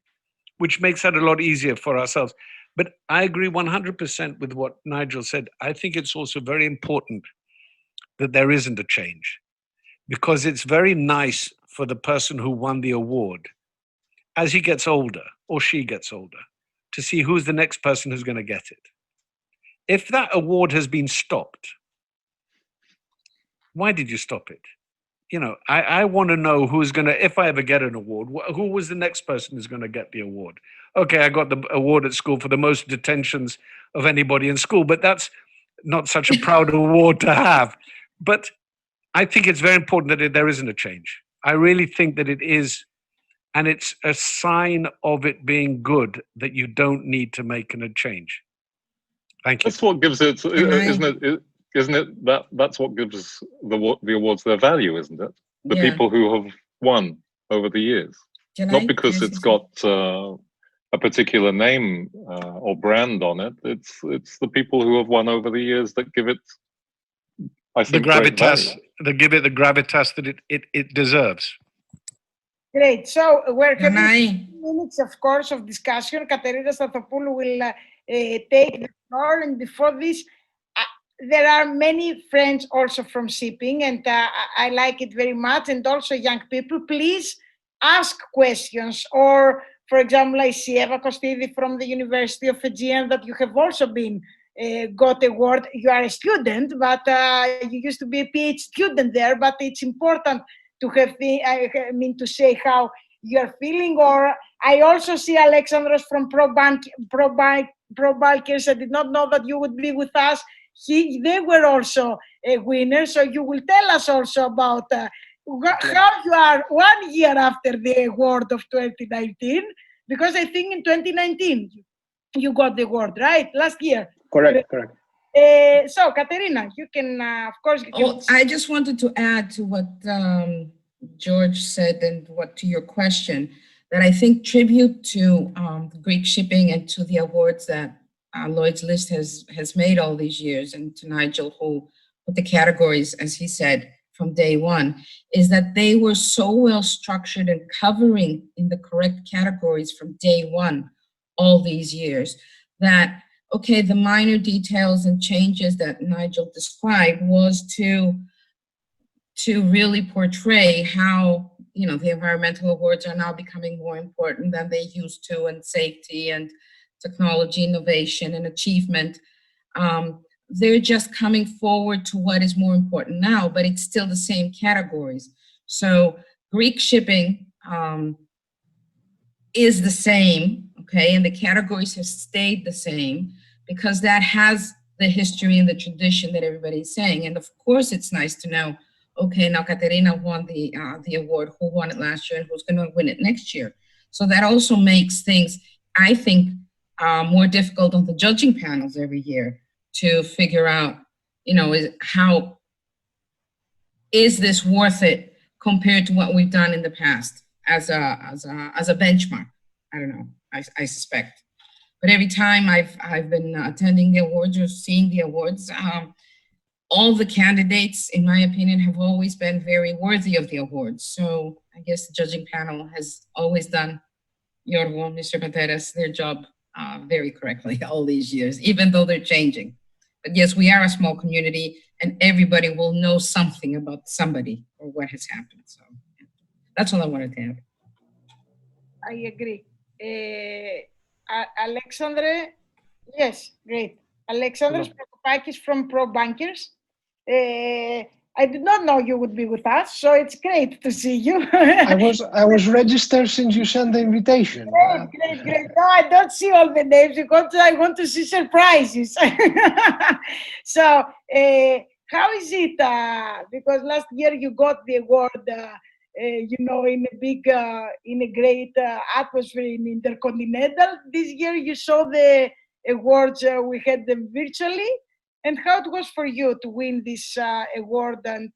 which makes that a lot easier for ourselves. But I agree 100% with what Nigel said. I think it's also very important that there isn't a change, because it's very nice for the person who won the award, as he gets older or she gets older, to see who's the next person who's going to get it. If that award has been stopped, why did you stop it? You know, I want to know who's going to, if I ever get an award, who was the next person who's going to get the award? Okay, I got the award at school for the most detentions of anybody in school, but that's not such a proud award to have. But I think it's very important that there isn't a change. I really think that it is, and it's a sign of it being good that you don't need to make a change. Thank you. That's what gives it, isn't it that's what gives the awards their value, isn't it? The people who have won over the years. Not because it's got a particular name or brand on it. It's the people who have won over the years that give it, I think, the gravitas. They give it the gravitas that it deserves. Great. So we're having minutes, of course, of discussion. Katerina Stathopoulou will take the floor, and before this, there are many friends also from shipping, and I like it very much, and also young people. Please ask questions, or, for example, I see Eva Kostidi from the University of Aegean, that you have also been got award. You are a student, but you used to be a PhD student there, but it's important to have to say how you're feeling. Or I also see Alexandros from Pro Balkers. I did not know that you would be with us. They were also a winner, so you will tell us also about how you are 1 year after the award of 2019, because I think in 2019 you got the award, right? Last year. Correct. So, Katerina, you can, of course. I just wanted to add to what George said and to your question, that I think tribute to Greek shipping and to the awards that Lloyd's List has made all these years, and to Nigel, who put the categories, as he said, from day one, is that they were so well structured and covering in the correct categories from day one all these years, that, okay, the minor details and changes that Nigel described was to to really portray how, you know, the environmental awards are now becoming more important than they used to, and safety and technology, innovation and achievement. They're just coming forward to what is more important now, but it's still the same categories. So Greek shipping is the same, okay, and the categories have stayed the same because that has the history and the tradition that everybody's saying. And of course, it's nice to know, okay, now Katerina won the award, who won it last year and who's going to win it next year. So that also makes things, I think, more difficult on the judging panels every year to figure out, you know, how is this worth it compared to what we've done in the past as a benchmark. I don't know, I suspect. But every time I've been attending the awards or seeing the awards, all the candidates, in my opinion, have always been very worthy of the awards. So I guess the judging panel has always done, Yorgo, Mr. Pateras, their job very correctly all these years, even though they're changing. But yes, we are a small community and everybody will know something about somebody or what has happened. So that's all I wanted to add. I agree. Alexandre, yes, great. Alexandros Prokopakis from Pro Bankers. I did not know you would be with us, so it's great to see you. I was registered since you sent the invitation. Great. No, I don't see all the names because I want to see surprises. So, how is it? Because last year you got the award, you know, in a great atmosphere in Intercontinental. This year you saw the awards. We had them virtually. And how it was for you to win this award, and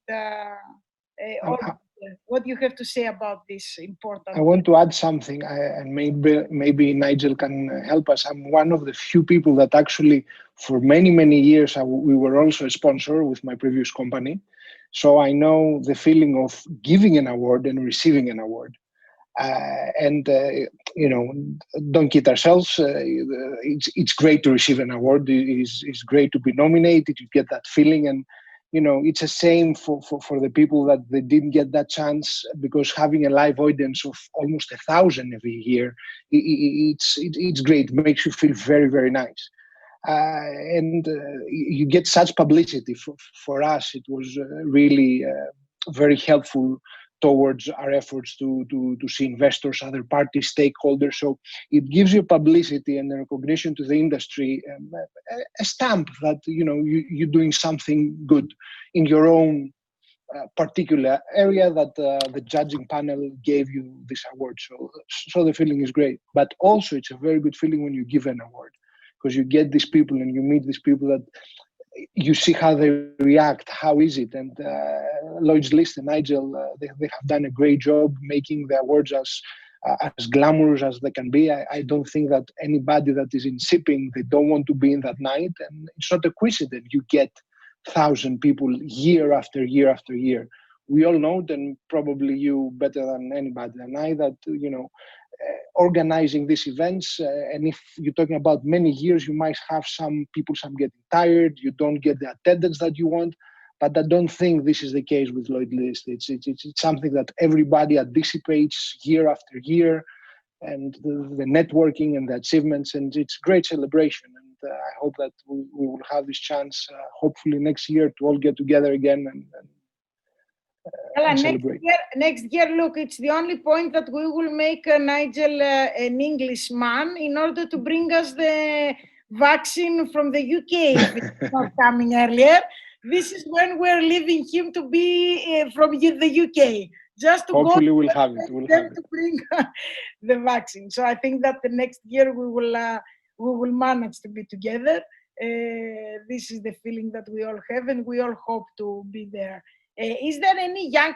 what you have to say about this important? I want to add something, and maybe Nigel can help us. I'm one of the few people that actually, for many years, we were also a sponsor with my previous company. So I know the feeling of giving an award and receiving an award. You know, don't kid ourselves. It's great to receive an award. It's great to be nominated. You get that feeling, and you know, it's a shame for the people that they didn't get that chance, because having a live audience of almost 1,000 every year, it's great. It makes you feel very nice. You get such publicity. For us, it was really very helpful towards our efforts to see investors, other parties, stakeholders. So it gives you publicity and a recognition to the industry, a stamp that, you know, you're doing something good in your own particular area, that the judging panel gave you this award. So the feeling is great. But also it's a very good feeling when you give an award, because you get these people and you meet these people that you see how they react, how is it? And Lloyd's List and Nigel, they have done a great job making the awards as glamorous as they can be. I don't think that anybody that is in shipping, they don't want to be in that night. And it's not a coincidence. You get 1,000 people year after year after year. We all know, and probably you better than anybody and I, that, you know, organizing these events, and if you're talking about many years, you might have some people getting tired, you don't get the attendance that you want. But I don't think this is the case with Lloyd List. It's something that everybody anticipates year after year, and the networking and the achievements, and it's great celebration. And I hope that we will have this chance, hopefully next year, to all get together again and celebrate. Next year, look, it's the only point that we will make Nigel an Englishman in order to bring us the vaccine from the UK. If it's not coming earlier, this is when we're leaving him to be from the UK. Just to hopefully go we'll have it. To bring the vaccine. So I think that the next year we will manage to be together. This is the feeling that we all have, and we all hope to be there. Is there any young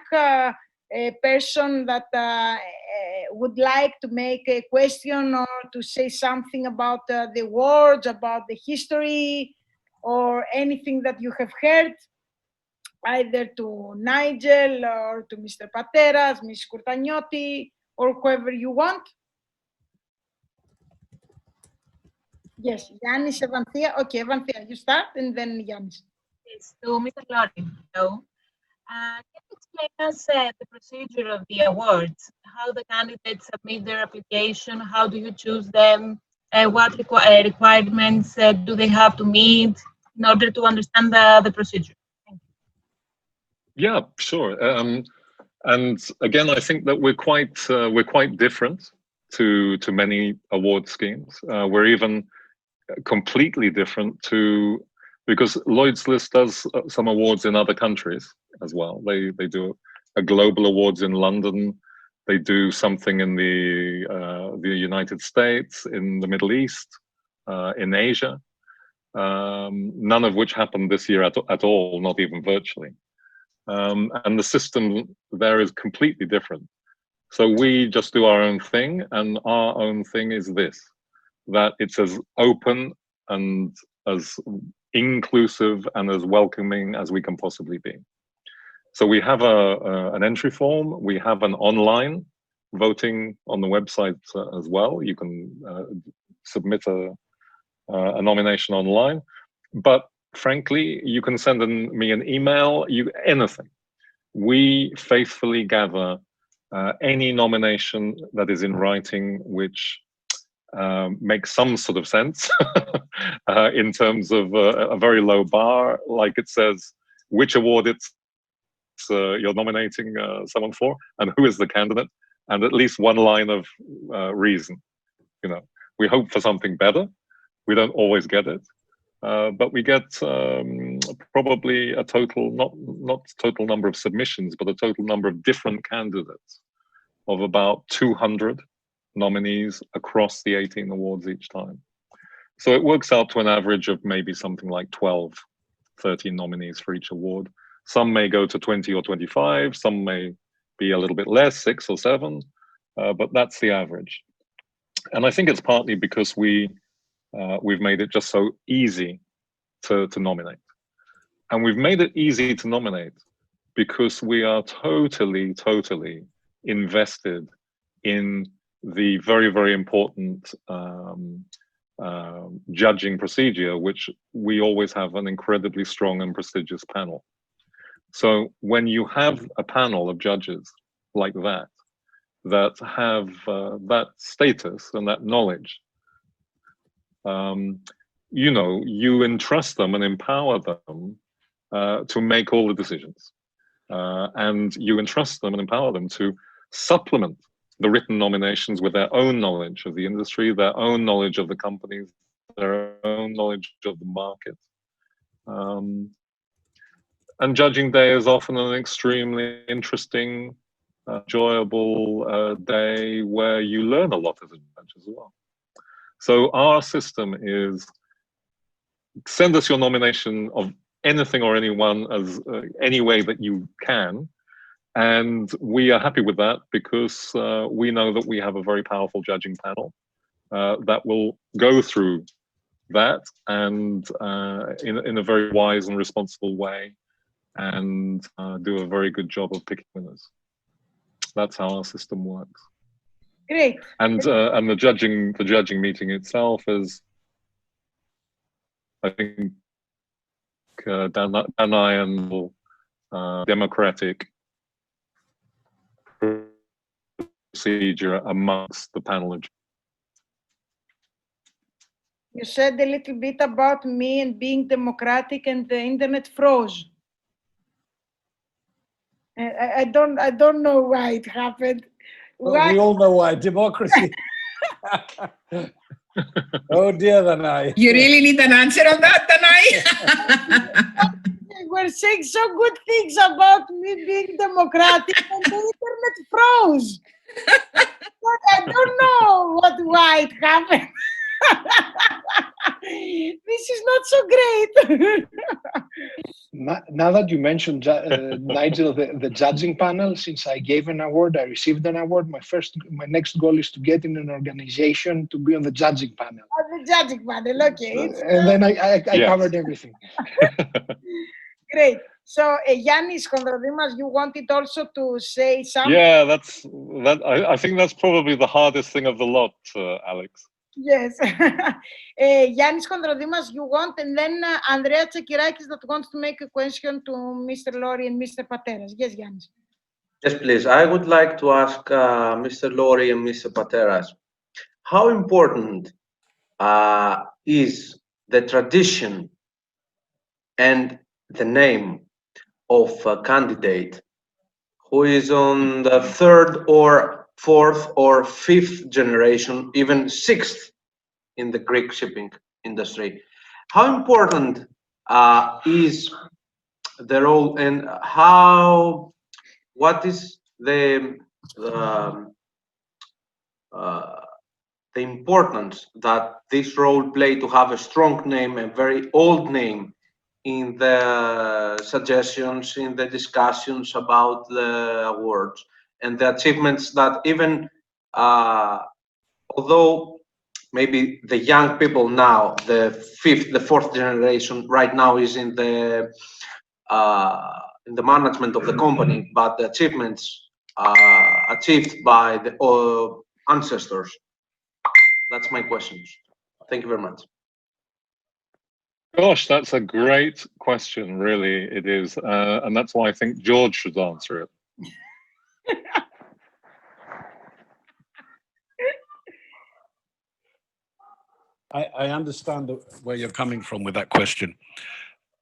person that would like to make a question or to say something about the awards, about the history, or anything that you have heard, either to Nigel or to Mr. Pateras, Ms. Skourtanioti, or whoever you want? Yes, Yanis, Evanthea. Okay, Evanthea, you start, and then Yanis. Yes, so Mr. Lowry, hello. Can you explain us the procedure of the awards? How the candidates submit their application? How do you choose them? What requirements do they have to meet in order to understand the procedure? Thank you. Yeah, sure. And again, I think that we're quite different to many award schemes. We're even completely different because Lloyd's List does some awards in other countries as well. They do a global awards in London. They do something in the United States, in the Middle East, in Asia. None of which happened this year at all, not even virtually. And the system there is completely different. So we just do our own thing, and our own thing is this, that it's as open and as inclusive and as welcoming as we can possibly be. So we have an entry form, we have an online voting on the website as well. You can submit a nomination online, but frankly, you can send me an email, anything. We faithfully gather any nomination that is in writing, which makes some sort of sense in terms of a very low bar, like it says which award you're nominating someone for, and who is the candidate, and at least one line of reason. You know, we hope for something better. We don't always get it. But we get probably a total, not total number of submissions, but a total number of different candidates of about 200 nominees across the 18 awards each time. So it works out to an average of maybe something like 12, 13 nominees for each award. Some may go to 20 or 25, some may be a little bit less, 6 or 7, but that's the average. And I think it's partly because we've made it just so easy to nominate. And we've made it easy to nominate because we are totally invested in the very, very important judging procedure, which we always have an incredibly strong and prestigious panel. So when you have a panel of judges like that have that status and that knowledge, you know, you entrust them and empower them to make all the decisions. And you entrust them and empower them to supplement the written nominations with their own knowledge of the industry, their own knowledge of the companies, their own knowledge of the market. And judging day is often an extremely interesting, enjoyable day where you learn a lot as a judge as well. So our system is send us your nomination of anything or anyone as any way that you can. And we are happy with that because we know that we have a very powerful judging panel that will go through that and in a very wise and responsible way and do a very good job of picking winners. That's how our system works. Great. And the judging meeting itself is, I think, Danae and democratic procedure amongst the panel of. You said a little bit about me and being democratic, and the internet froze. I don't know why it happened. Well, we all know why. Democracy. Oh dear, Danae. You really need an answer on that, Danae? We're saying so good things about me being democratic, and the internet froze. But I don't know why it happened. This is not so great. Now that you mentioned, Nigel, the judging panel, since I gave an award, I received an award, my next goal is to get in an organization to be on the judging panel. On the judging panel, okay. And then I covered everything. Great. So, Yannis Kondrodimas, you wanted also to say something? Yeah, I think that's probably the hardest thing of the lot, Alex. Yes. Yannis Kondrodimas, you want, and then Andrea Tsekirakis that wants to make a question to Mr. Lowry and Mr. Pateras. Yes, Yannis. Yes, please. I would like to ask Mr. Lowry and Mr. Pateras, how important is the tradition and the name of a candidate who is on the third or fourth or fifth generation, even sixth in the Greek shipping industry? How important is the role, and what is the importance that this role play to have a strong name, a very old name, in the suggestions, in the discussions about the awards and the achievements that even, although maybe the young people now, the fourth generation right now is in the management of the company, but the achievements achieved by the ancestors. That's my questions. Thank you very much. Gosh, that's a great question, really, it is. And that's why I think George should answer it. I understand where you're coming from with that question.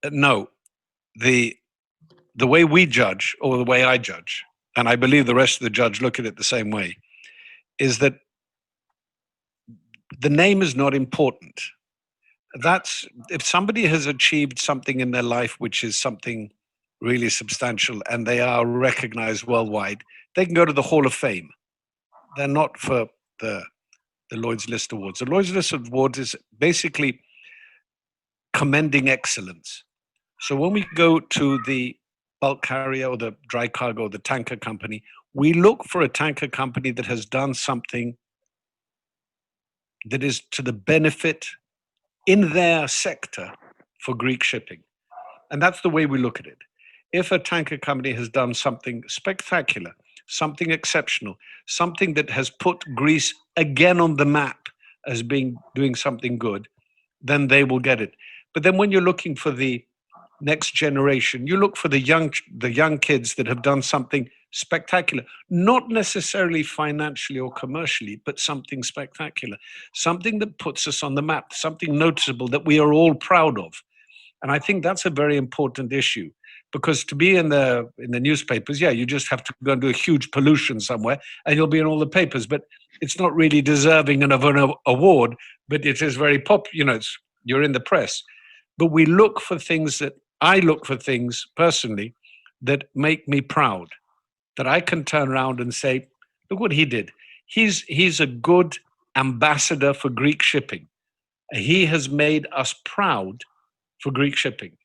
No, the way we judge, or the way I judge, and I believe the rest of the judge look at it the same way, is that the name is not important. That's, if somebody has achieved something in their life which is something really substantial and they are recognized worldwide, they can go to the Hall of Fame. They're not for the Lloyd's List Awards. The Lloyd's List Awards is basically commending excellence. So when we go to the bulk carrier or the dry cargo or the tanker company, we look for a tanker company that has done something that is to the benefit in their sector for Greek shipping. And that's the way we look at it. If a tanker company has done something spectacular, something exceptional, something that has put Greece again on the map as doing something good, then they will get it. But then when you're looking for the next generation, you look for the young kids that have done something spectacular, not necessarily financially or commercially, but something spectacular, something that puts us on the map, something noticeable that we are all proud of. And I think that's a very important issue, because to be in the newspapers, yeah, you just have to go and do a huge pollution somewhere and you'll be in all the papers, but it's not really deserving of an award, but it is very you're in the press. But we look for things I look for things personally that make me proud, that I can turn around and say, look what he did. He's a good ambassador for Greek shipping. He has made us proud for Greek shipping.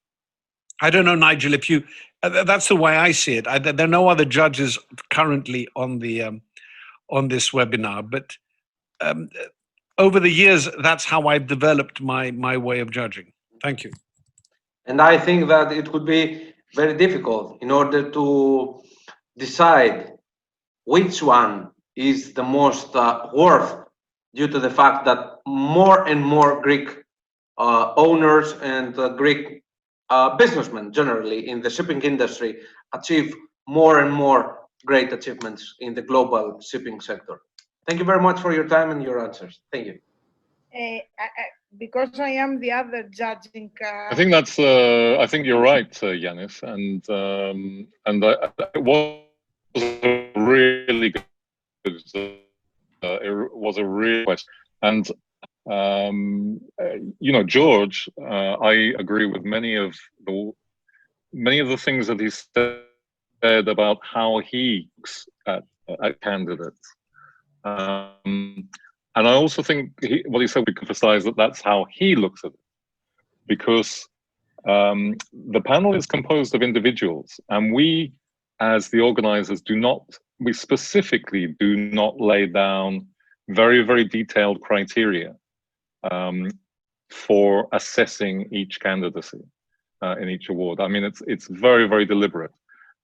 I don't know, Nigel, if you, that's the way I see it. There are no other judges currently on this webinar, but over the years, that's how I've developed my way of judging. Thank you. And I think that it would be very difficult in order to decide which one is the most worth, due to the fact that more and more Greek owners and Greek businessmen generally in the shipping industry achieve more and more great achievements in the global shipping sector. Thank you very much for your time and your answers. Thank you. Because I am the other judging. I think that's. I think you're right, Yanis, and it was a really good. It was a real question, and George, I agree with many of the things that he said about how he looks at candidates. And I also think what he said, we can emphasize that that's how he looks at it, because the panel is composed of individuals, and we, as the organizers, we specifically do not lay down very, very detailed criteria for assessing each candidacy in each award. I mean, it's very, very deliberate.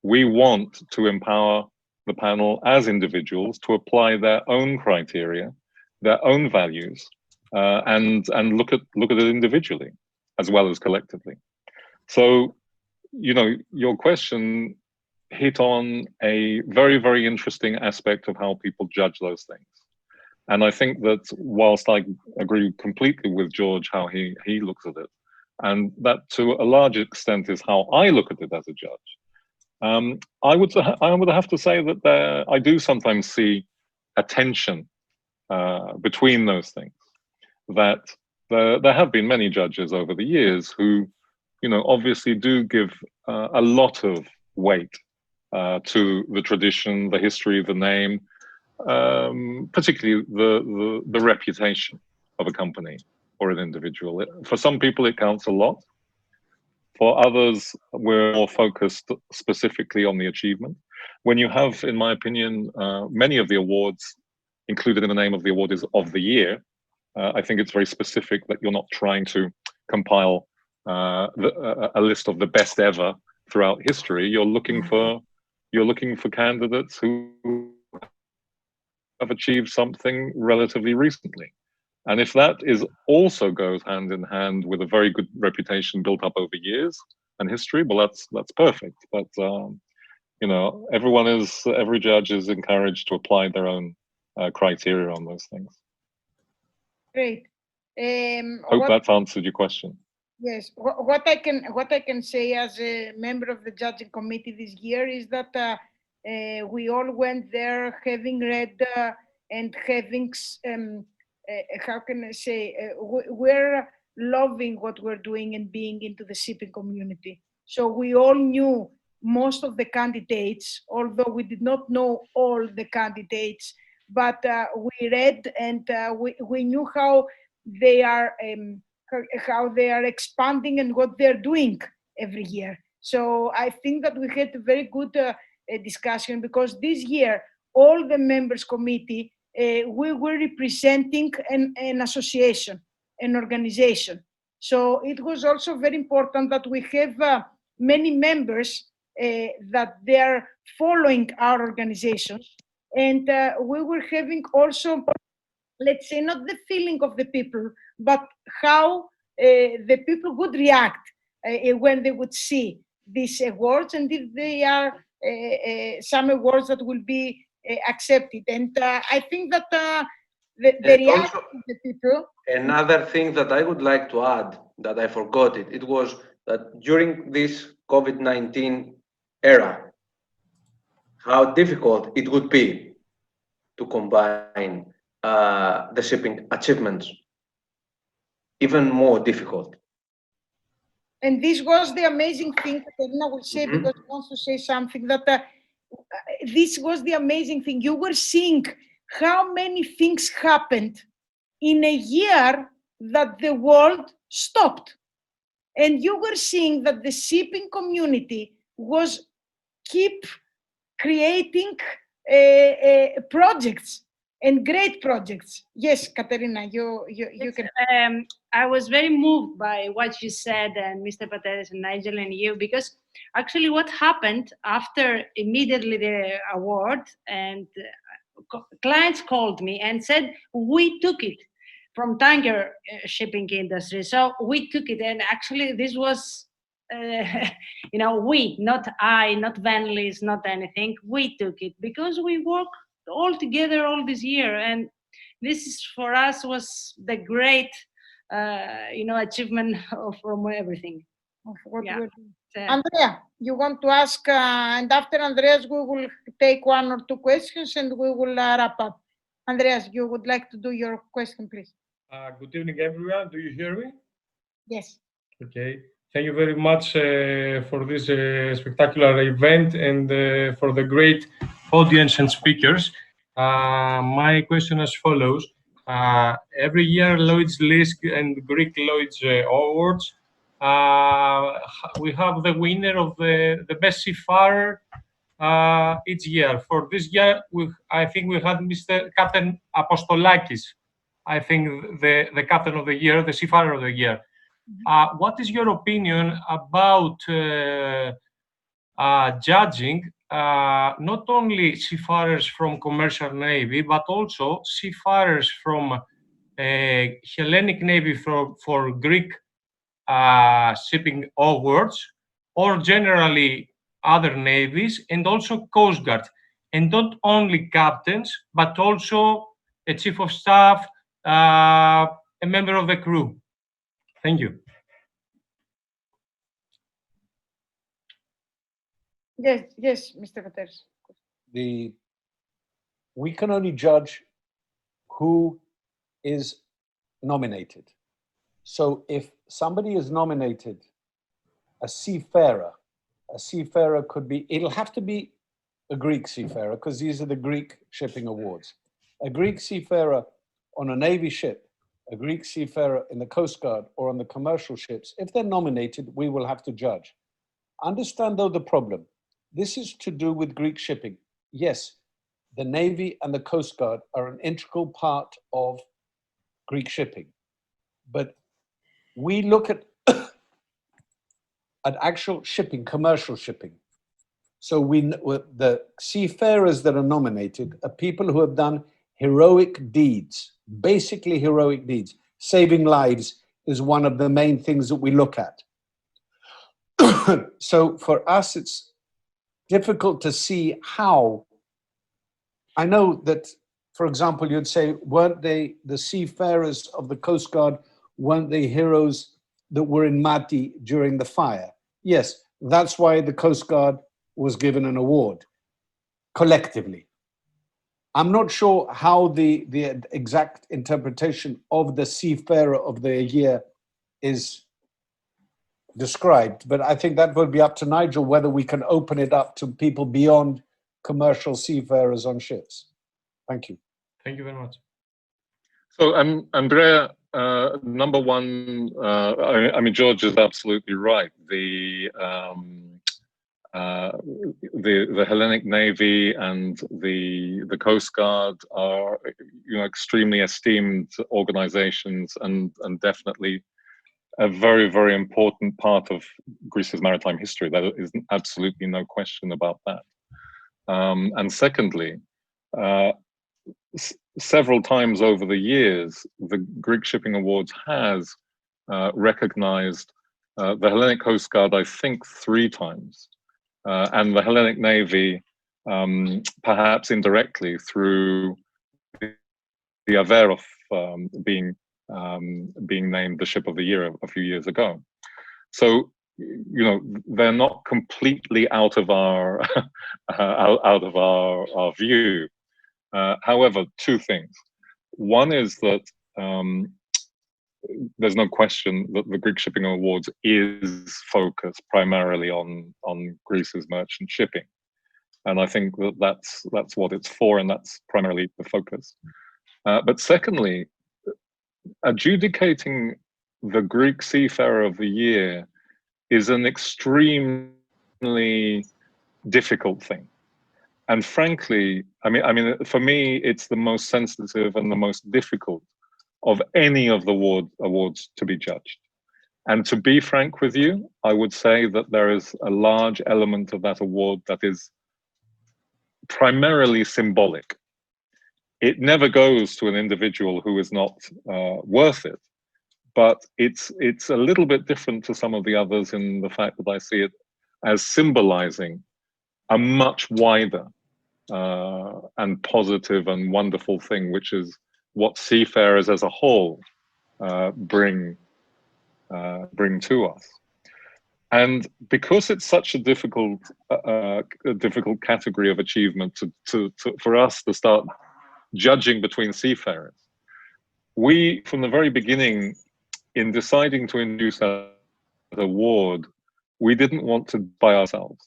We want to empower the panel as individuals to apply their own criteria, their own values, and look at it individually as well as collectively. So, your question hit on a very, very interesting aspect of how people judge those things. And I think that whilst I agree completely with George how he looks at it, and that to a large extent is how I look at it as a judge, I would have to say that I do sometimes see a tension between those things. That there have been many judges over the years who, you know, obviously do give a lot of weight to the tradition, the history, the name, particularly the reputation of a company or an individual. For some people, it counts a lot. For others, we're more focused specifically on the achievement. When you have, in my opinion, many of the awards included in the name of the award is of the year, I think it's very specific that you're not trying to compile a list of the best ever throughout history. You're looking for candidates who have achieved something relatively recently. And if that also goes hand in hand with a very good reputation built up over years and history, well, that's perfect. But you know, every judge is encouraged to apply their own criteria on those things. Great. Hope that's answered your question. Yes. What I can say as a member of the judging committee this year is that we all went there having read and having how can I say, we're loving what we're doing and being into the shipping community. So we all knew most of the candidates, although we did not know all the candidates, but we read and we knew how they are expanding and what they're doing every year. So I think that we had a very good discussion, because this year, all the members committee, we were representing an association, an organization. So it was also very important that we have many members that they are following our organization. And we were having also, let's say, not the feeling of the people, but how the people would react when they would see these awards, and if they are some awards that will be accepted. And I think that the reaction of the people. Another thing that I would like to add, that I forgot it was that during this COVID-19 era, how difficult it would be to combine the shipping achievements, even more difficult. And this was the amazing thing, Katerina will say, because she wants to say something, that this was the amazing thing. You were seeing how many things happened in a year that the world stopped. And you were seeing that the shipping community was keep creating projects and great projects. Yes, Katerina, you can. I was very moved by what you said, and Mr. Pateras and Nigel and you, because actually what happened after immediately the award, and clients called me and said, we took it from tanker shipping industry. So we took it, and actually this was, you know, we, not I, not VENLYS, not anything. We took it because we worked all together all this year, and this is, for us, was the great, you know, achievement from everything. Yeah. Andrea, you want to ask, and after Andreas, we will take one or two questions and we will wrap up. Andreas, you would like to do your question, please. Good evening, everyone. Do you hear me? Yes. Okay. Thank you very much for this spectacular event and for the great audience and speakers. My question as follows. Every year, Lloyd's List and Greek Lloyd's Awards, we have the winner of the best seafarer each year. For this year, I think we had Mr. Captain Apostolakis, I think the captain of the year, the seafarer of the year. What is your opinion about judging not only seafarers from commercial navy, but also seafarers from Hellenic Navy for Greek shipping awards, or generally other navies and also Coast Guard, and not only captains, but also a chief of staff, a member of the crew. Thank you. Yes, Mr. Pateras. We can only judge who is nominated. So if somebody is nominated a seafarer could be, it'll have to be a Greek seafarer, because these are the Greek shipping awards. A Greek seafarer on a Navy ship, a Greek seafarer in the Coast Guard or on the commercial ships, if they're nominated, we will have to judge. Understand though the problem. This is to do with Greek shipping. Yes, the Navy and the Coast Guard are an integral part of Greek shipping. But we look at actual shipping, commercial shipping. So the seafarers that are nominated are people who have done heroic deeds, basically heroic deeds. Saving lives is one of the main things that we look at. So for us, it's difficult to see how. I know that, for example, you'd say, weren't they, the seafarers of the Coast Guard, weren't they heroes that were in Mati during the fire? Yes, that's why the Coast Guard was given an award collectively. I'm not sure how the exact interpretation of the seafarer of the year is described, but I think that would be up to Nigel whether we can open it up to people beyond commercial seafarers on ships. Thank you. Thank you very much. So, Andrea, number one, I mean, George is absolutely right. The Hellenic Navy and the Coast Guard are, extremely esteemed organizations and definitely a very, very important part of Greece's maritime history. There is absolutely no question about that. And secondly, several times over the years, the Greek Shipping Awards has recognized the Hellenic Coast Guard, I think 3 times, and the Hellenic Navy, perhaps indirectly through the Averof being named the Ship of the Year a few years ago. So, they're not completely out of our our view. However, 2 things. One is that there's no question that the Greek Shipping Awards is focused primarily on Greece's merchant shipping, and I think that's what it's for, and that's primarily the focus. But secondly, adjudicating the Greek Seafarer of the Year is an extremely difficult thing. And frankly, I mean, for me, it's the most sensitive and the most difficult of any of the awards to be judged. And to be frank with you, I would say that there is a large element of that award that is primarily symbolic. It never goes to an individual who is not worth it, but it's a little bit different to some of the others in the fact that I see it as symbolizing a much wider and positive and wonderful thing, which is what seafarers as a whole bring to us. And because it's such a difficult category of achievement for us to start judging between seafarers, we, from the very beginning, in deciding to introduce that award, we didn't want to by ourselves.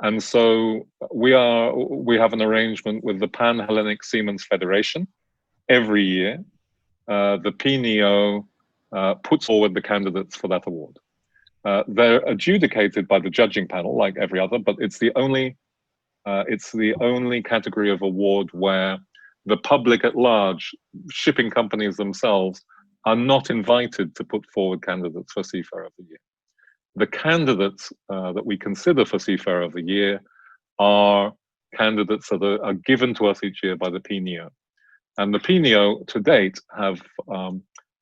And so we have an arrangement with the Pan-Hellenic Seamen's Federation. Every year, the PNEO puts forward the candidates for that award. They're adjudicated by the judging panel, like every other, but it's the only category of award where the public at large, shipping companies themselves, are not invited to put forward candidates for Seafarer of the Year. The candidates that we consider for Seafarer of the Year are candidates that are given to us each year by the PNEO. And the PNEO, to date, have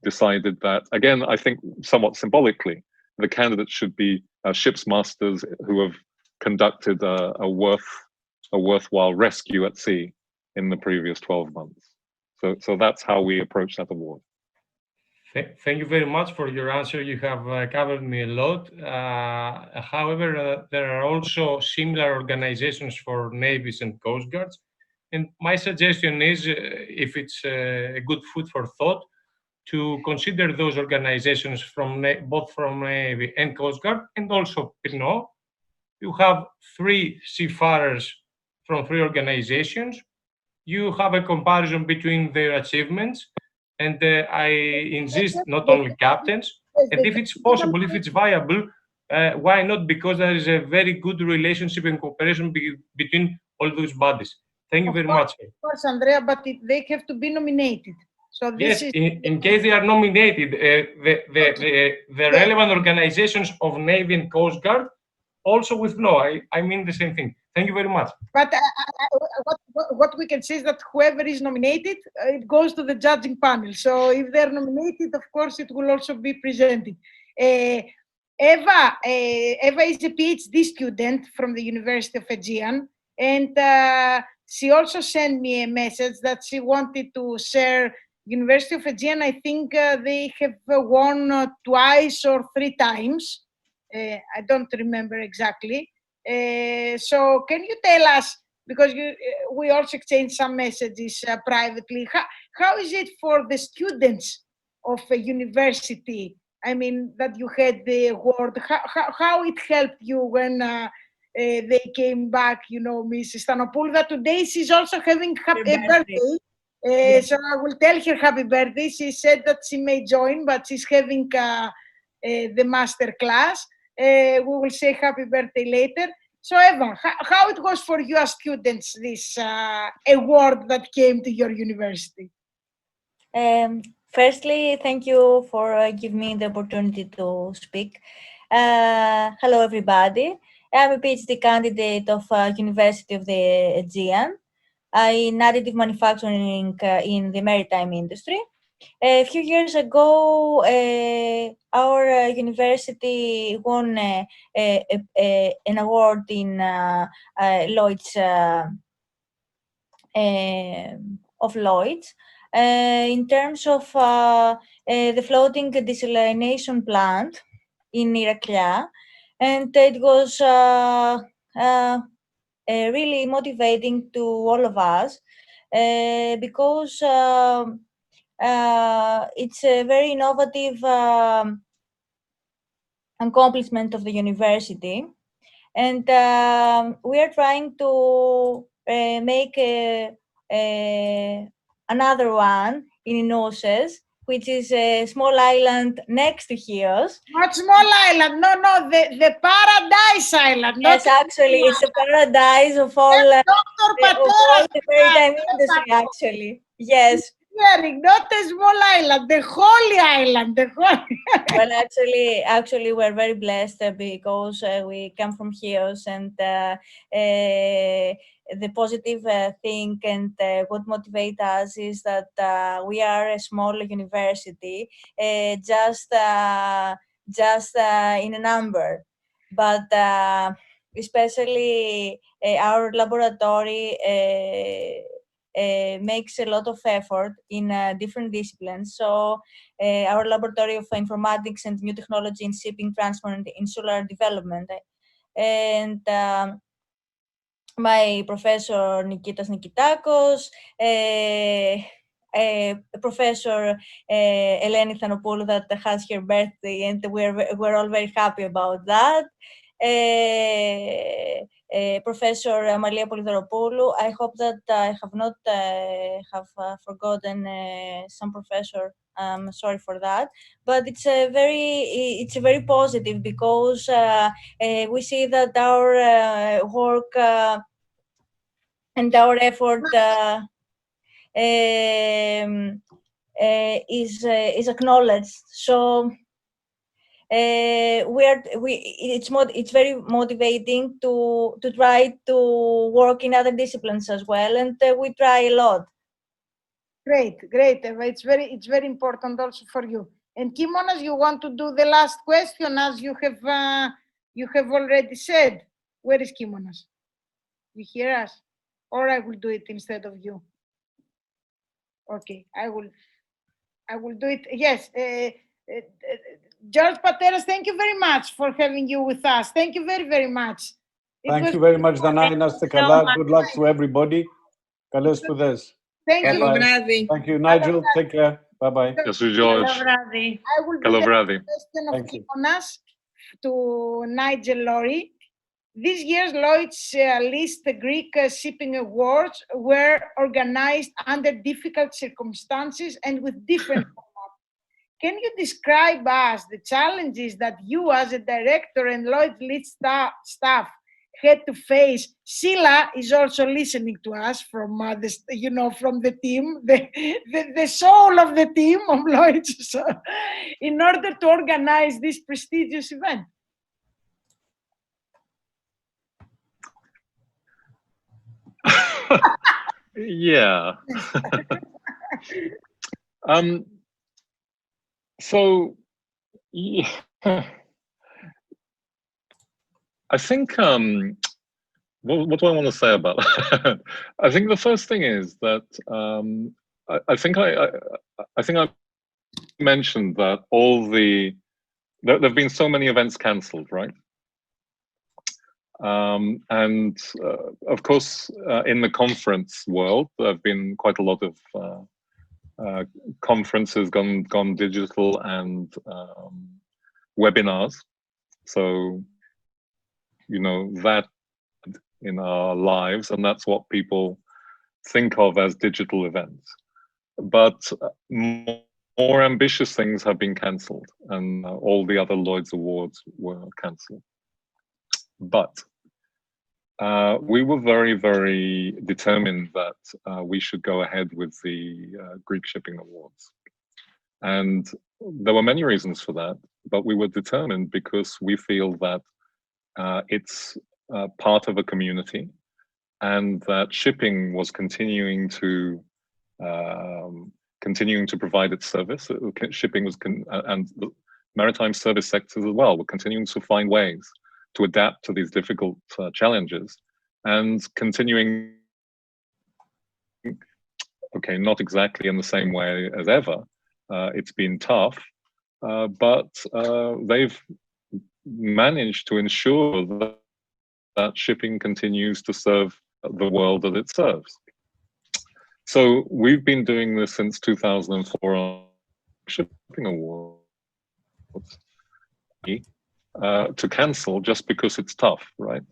decided that, again, I think somewhat symbolically, the candidates should be ship's masters who have conducted a worthwhile rescue at sea in the previous 12 months. So that's how we approach that award. Thank you very much for your answer. You have covered me a lot. However, there are also similar organizations for navies and coast guards. And my suggestion is, if it's a good food for thought, to consider those organizations from both from Navy and Coast Guard, and also PNO. You have 3 seafarers from 3 organizations. You have a comparison between their achievements, and I insist not only captains, and if it's possible, if it's viable, why not? Because there is a very good relationship and cooperation between all those bodies. Thank you very much. Of course, Andrea, but they have to be nominated. So this Yes, in case they are nominated, the relevant organizations of Navy and Coast Guard also with no. I mean the same thing. Thank you very much. But what we can say is that whoever is nominated, it goes to the judging panel. So if they're nominated, of course, it will also be presented. Eva is a PhD student from the University of Aegean, and she also sent me a message that she wanted to share. University of Aegean, I think they have won twice or 3 times. I don't remember exactly. So can you tell us, because we also exchanged some messages privately, how is it for the students of a university? I mean, that you had the award, how it helped you when they came back, you know, Mrs. Stanopoulou, that today she's also having a birthday. So I will tell her happy birthday. She said that she may join, but she's having the master class. We will say happy birthday later. So Eva, how it was for you as students, this award that came to your university? Firstly, thank you for giving me the opportunity to speak. Hello, everybody. I'm a PhD candidate of University of the Aegean in additive manufacturing in the maritime industry. A few years ago, our university won an award in Lloyd's of Lloyd's in terms of the floating desalination plant in Iraklia, and it was really motivating to all of us because it's a very innovative accomplishment of the university, and we are trying to make another one in Inoces, which is a small island next to Chios. Not small island, no, the Paradise Island. Yes, actually, it's a paradise of all, the maritime industry, actually. Yes. Not a small island, the Holy Island. Well, actually, we're very blessed because we come from Chios, and the positive thing and what motivates us is that we are a small university, just in a number, but especially our laboratory makes a lot of effort in different disciplines. So our laboratory of informatics and new technology in shipping, transport, and insular development, and my professor Nikitas Nikitakos, Professor Eleni Thanopoulou that has her birthday, and we're all very happy about that. Professor Amalia Polydoropoulou. I hope that I have not forgotten some professor. I'm sorry for that, but it's very positive because we see that our work and our effort is acknowledged. So it's very motivating to try to work in other disciplines as well, and we try a lot. Great, Eva. It's very important also for you. And Kimonas, you want to do the last question, as you have already said. Where is Kimonas? You hear us? Or I will do it instead of you. Okay, I will do it. Yes, George Pateras, thank you very much for having you with us. Thank you very, very much. Thank you very much, Danai. Good luck to everybody. Kalos Pudes. Thank you. Thank you, Nigel. Take care. Bye-bye. Yes, George. I will do the question of Kimonas to Nigel Lowry. This year's Lloyd's list, the Greek shipping awards, were organized under difficult circumstances and with different formats. Can you describe us the challenges that you as a director and Lloyd's list staff had to face? Sheila is also listening to us from from the team, the soul of the team of Lloyd's, in order to organize this prestigious event. Yeah. So, yeah. I think, what do I want to say about that? I think the first thing is that I think I mentioned that there have been so many events cancelled, right? And of course, in the conference world, there have been quite a lot of conferences gone digital and webinars. So, that in our lives, and that's what people think of as digital events. But more ambitious things have been cancelled, and all the other Lloyd's Awards were cancelled. But we were very, very determined that we should go ahead with the Greek Shipping Awards. And there were many reasons for that, but we were determined because we feel that it's part of a community, and that shipping was continuing to provide its service. Shipping was, and the maritime service sectors as well, were continuing to find ways to adapt to these difficult challenges, and continuing, okay, not exactly in the same way as ever. It's been tough, but they've managed to ensure that shipping continues to serve the world that it serves. So we've been doing this since 2004 on Shipping Awards to cancel just because it's tough, right?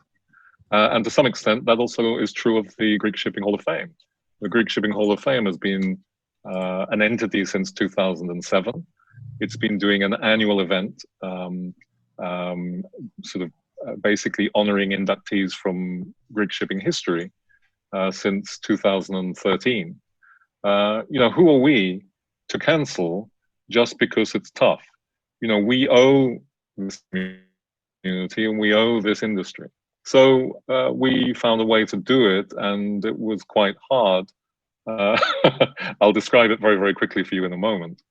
And to some extent, that also is true of the Greek Shipping Hall of Fame. The Greek Shipping Hall of Fame has been an entity since 2007. It's been doing an annual event, basically honoring inductees from Greek shipping history since 2013. Who are we to cancel just because it's tough? We owe this community and we owe this industry. So we found a way to do it, and it was quite hard. I'll describe it very, very quickly for you in a moment.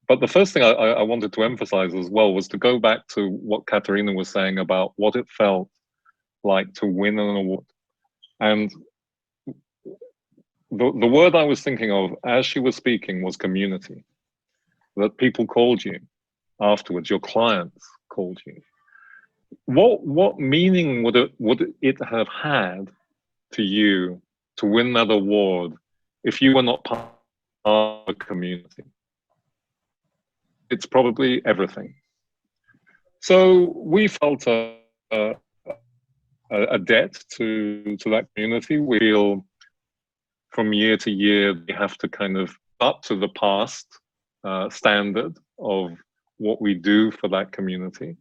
But the first thing I wanted to emphasize as well was to go back to what Katerina was saying about what it felt like to win an award. And the word I was thinking of as she was speaking was community. That people called you afterwards, your clients called you. What meaning would it have had to you to win that award if you were not part of a community? It's probably everything. So we felt a debt to that community. We feel from year to year we have to kind of up to the past standard of what we do for that community,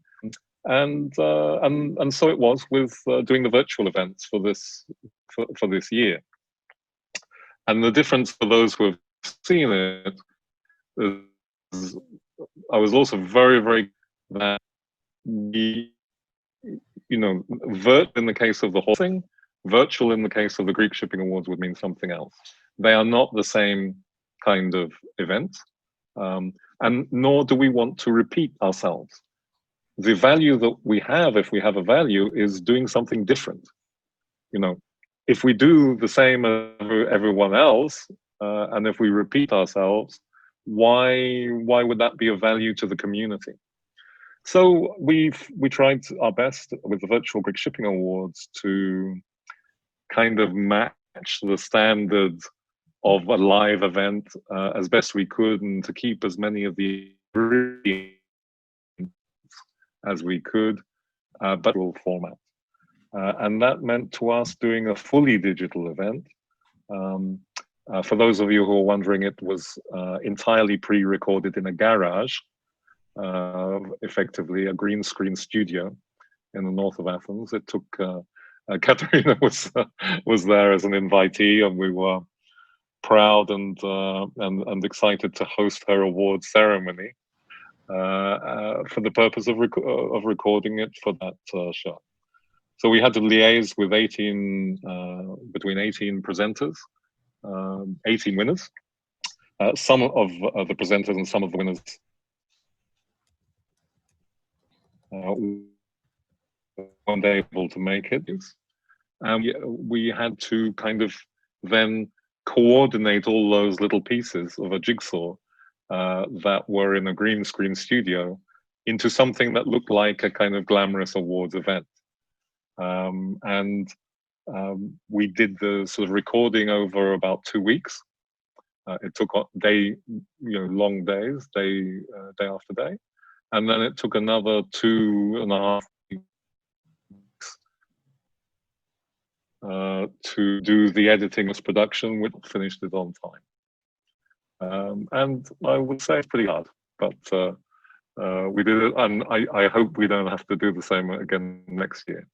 and so it was with doing the virtual events for this year. And the difference for those who have seen it is, I was also very, very that virtual in the case of the whole thing, virtual in the case of the Greek Shipping Awards would mean something else. They are not the same kind of event, and nor do we want to repeat ourselves. the value that we have, if we have a value, is doing something different. You know, if we do the same as everyone else, and if we repeat ourselves, why would that be of value to the community? So we tried our best with the Virtual Greek Shipping Awards to kind of match the standard of a live event as best we could, and to keep as many of the as we could, but in format. And that meant to us doing a fully digital event. For those of you who are wondering, it was entirely pre-recorded in a garage, effectively a green screen studio in the north of Athens. It took, Katerina was there as an invitee, and we were proud and excited to host her award ceremony for the purpose of recording it for that show. So we had to liaise with between 18 presenters, 18 winners. Some of the presenters and some of the winners weren't able to make it. And we had to kind of then coordinate all those little pieces of a jigsaw that were in a green screen studio into something that looked like a kind of glamorous awards event. We did the sort of recording over about 2 weeks. It took long days, day after day. And then it took another 2.5 weeks to do the editing and production, which finished it on time. And I would say it's pretty hard, but we did it, and I hope we don't have to do the same again next year.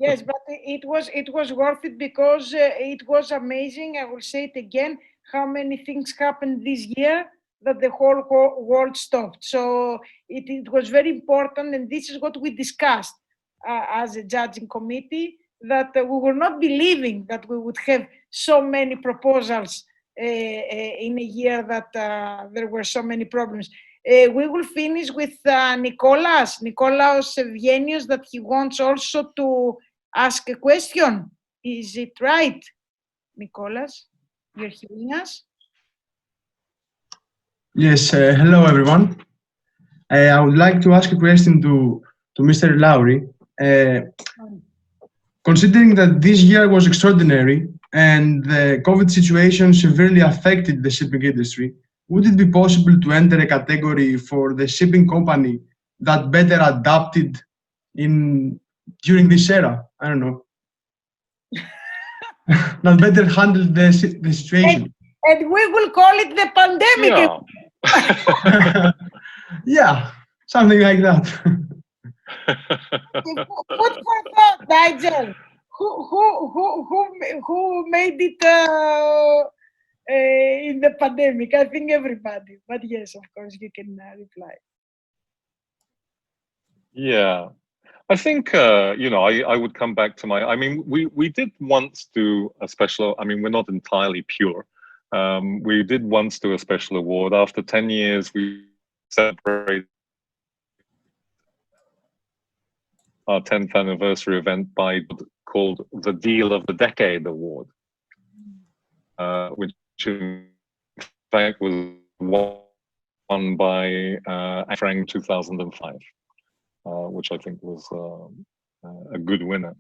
Yes, but it was worth it, because it was amazing. I will say it again, how many things happened this year that the whole world stopped. So it was very important, and this is what we discussed as a judging committee, that we were not believing that we would have so many proposals in a year that there were so many problems. We will finish with Nikolaos Evgenios, that he wants also to ask a question. Is it right, Nikolaos? You're hearing us? Yes, hello everyone. I would like to ask a question to Mr. Lowry. Considering that this year was extraordinary and the COVID situation severely affected the shipping industry, would it be possible to enter a category for the shipping company that better adapted during this era? I don't know. That better handled the situation. And we will call it the pandemic. Yeah, Yeah, something like that. What for that, Nigel? Who made it in the pandemic? I think everybody. But yes, of course, you can reply. yeah. I think I would come back to I mean, we did once do a special. I mean, we're not entirely pure. We did once do a special award. After 10 years, we celebrated our 10th anniversary event called the Deal of the Decade Award, which in fact was won by Frank 2005, which I think was a good winner.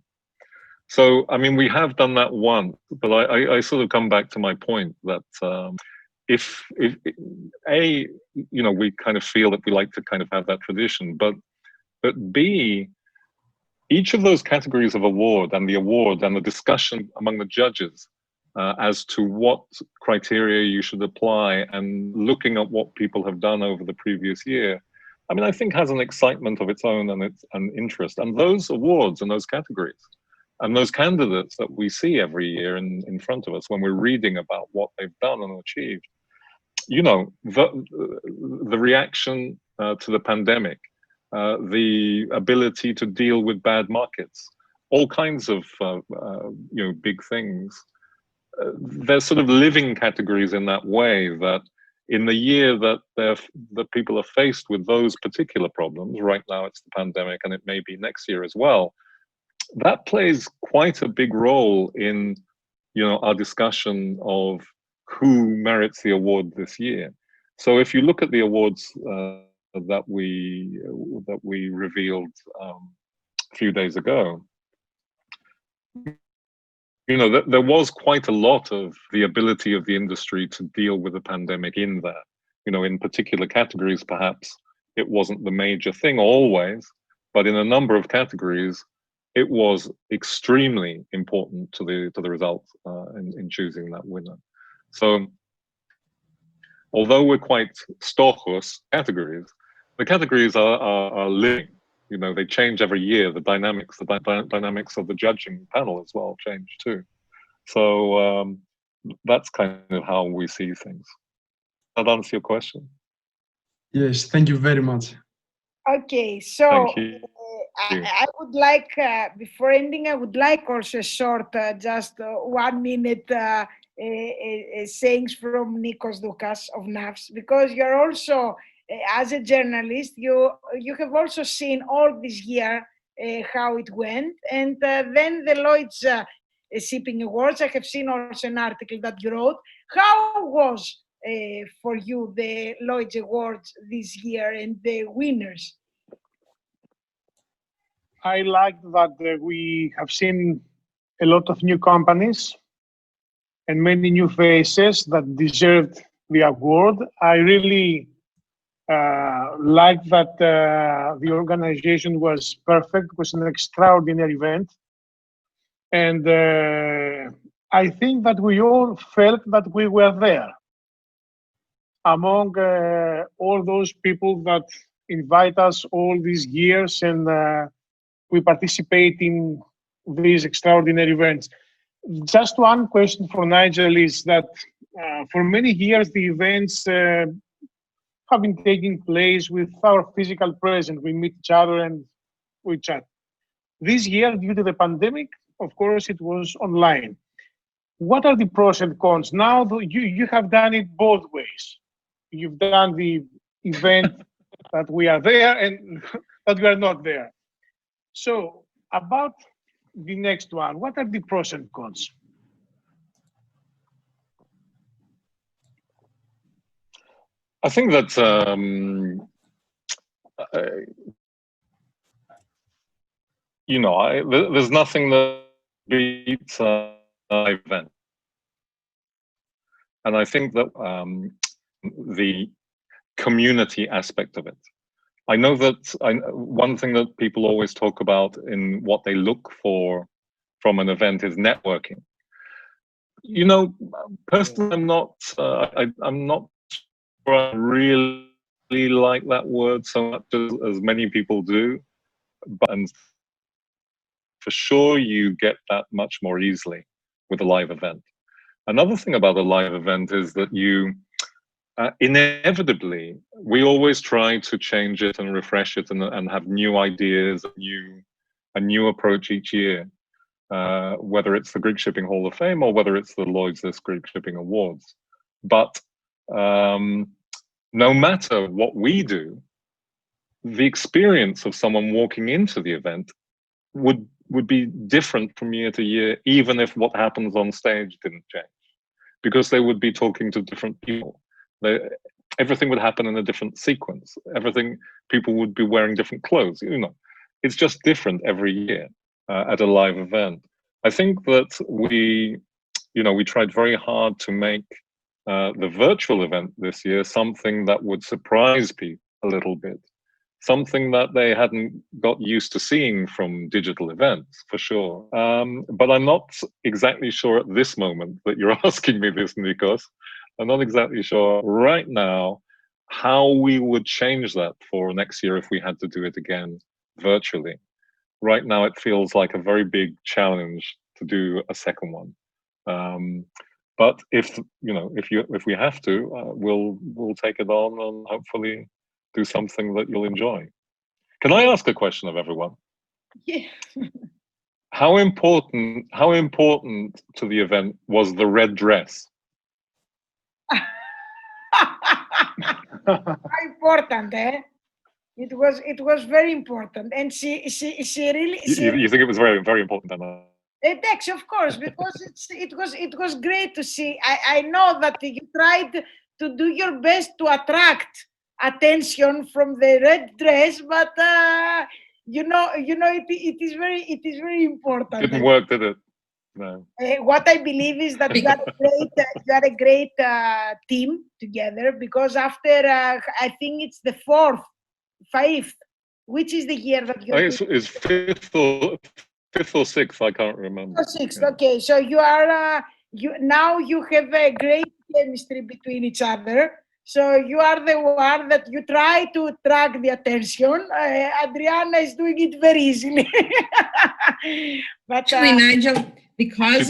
So, I mean, we have done that once, but I sort of come back to my point that if we kind of feel that we like to kind of have that tradition, but B, each of those categories of award and the discussion among the judges as to what criteria you should apply, and looking at what people have done over the previous year, I mean, I think has an excitement of its own and interest. And those awards and those categories and those candidates that we see every year in front of us when we're reading about what they've done and achieved, the reaction to the pandemic, the ability to deal with bad markets, all kinds of big things. They're sort of living categories in that way, that in the year that people are faced with those particular problems, right now it's the pandemic and it may be next year as well, that plays quite a big role in, you know, our discussion of who merits the award this year. So if you look at the awards that we revealed a few days ago, you know, there was quite a lot of the ability of the industry to deal with the pandemic in there. You know, in particular categories, perhaps it wasn't the major thing always, but in a number of categories, it was extremely important to the result in choosing that winner. So, although we're quite stochos categories, the categories are living. You know, they change every year. The dynamics of the judging panel as well change too. So that's kind of how we see things. Does that answer your question? Yes, thank you very much. Okay, so Thank you. I would like, before ending, I would like also a short, just 1 minute sayings from Nikos Doukas of NAVS, because you're also, as a journalist, you have also seen all this year how it went, and then the Lloyd's Shipping Awards. I have seen also an article that you wrote. How was for you the Lloyd's Awards this year and the winners? I like that we have seen a lot of new companies and many new faces that deserved the award. I really like that the organization was perfect. It was an extraordinary event. And I think that we all felt that we were there among all those people that invite us all these years, and we participate in these extraordinary events. Just one question for Nigel is that for many years the events have been taking place with our physical presence. We meet each other and we chat. This year, due to the pandemic, of course, it was online. What are the pros and cons? Now you have done it both ways. You've done the event that we are there and that we are not there. So about the next one, what are the pros and cons? I think that you know, there's nothing that beats an event, and I think that the community aspect of it. I know that one thing that people always talk about in what they look for from an event is networking. You know, personally, I'm not sure I really like that word so much as many people do, but for sure you get that much more easily with a live event. Another thing about a live event is that you inevitably, we always try to change it and refresh it and have new ideas, a new approach each year, whether it's the Greek Shipping Hall of Fame or whether it's the Lloyd's Greek Shipping Awards. But no matter what we do, the experience of someone walking into the event would be different from year to year, even if what happens on stage didn't change, because they would be talking to different people. Everything would happen in a different sequence. People would be wearing different clothes. You know, it's just different every year at a live event. I think that we tried very hard to make the virtual event this year something that would surprise people a little bit, something that they hadn't got used to seeing from digital events, for sure. But I'm not exactly sure at this moment that you're asking me this, Nikos. I'm not exactly sure right now how we would change that for next year if we had to do it again virtually. Right now, it feels like a very big challenge to do a second one. But if we have to, we'll take it on and hopefully do something that you'll enjoy. Can I ask a question of everyone? Yeah. How important to the event was the red dress? Important, eh? It was very important, and she really. You think it was very, very important, Dana? Thanks, of course, because it was great to see. I know that you tried to do your best to attract attention from the red dress, but it is very important. Didn't work, did it? No. What I believe is that you are a great team together, because after I think it's the fifth, which is the year that you. It's fifth or sixth. I can't remember. Sixth. Yeah. Okay, so you are you have a great chemistry between each other. So you are the one that you try to attract the attention. Adriana is doing it very easily. But actually, Nigel, because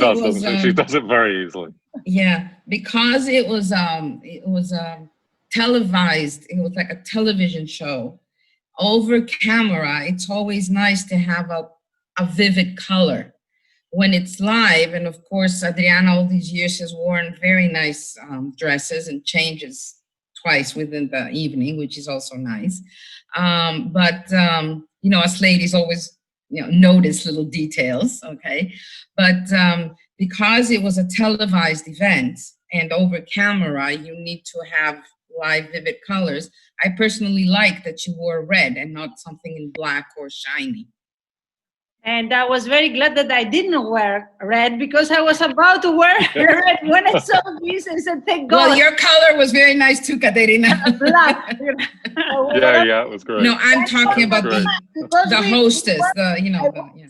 she does it very easily. Yeah, because it was televised. It was like a television show over camera. It's always nice to have a vivid color when it's live. And of course, Adriana all these years has worn very nice dresses and changes twice within the evening, which is also nice. But us ladies always, notice little details, okay? But because it was a televised event and over camera, you need to have live, vivid colors. I personally like that you wore red and not something in black or shiny. And I was very glad that I didn't wear red, because I was about to wear red when I saw this. I said, thank God. Well, your color was very nice too, Katerina. Black. Yeah, it was great. No, I'm talking about the hostess,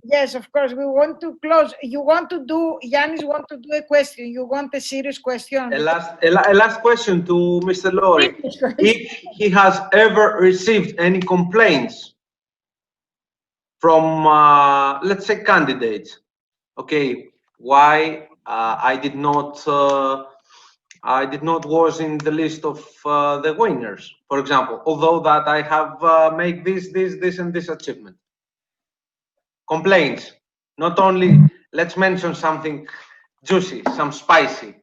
Yes, of course, we want to close. Yannis want to do a question. You want a serious question? A last question to Mr. Lowry. If he has ever received any complaints from, let's say, candidates, okay, why I did not was in the list of the winners, for example, although that I have made this and this achievement. Complaints, not only, let's mention something juicy, some spicy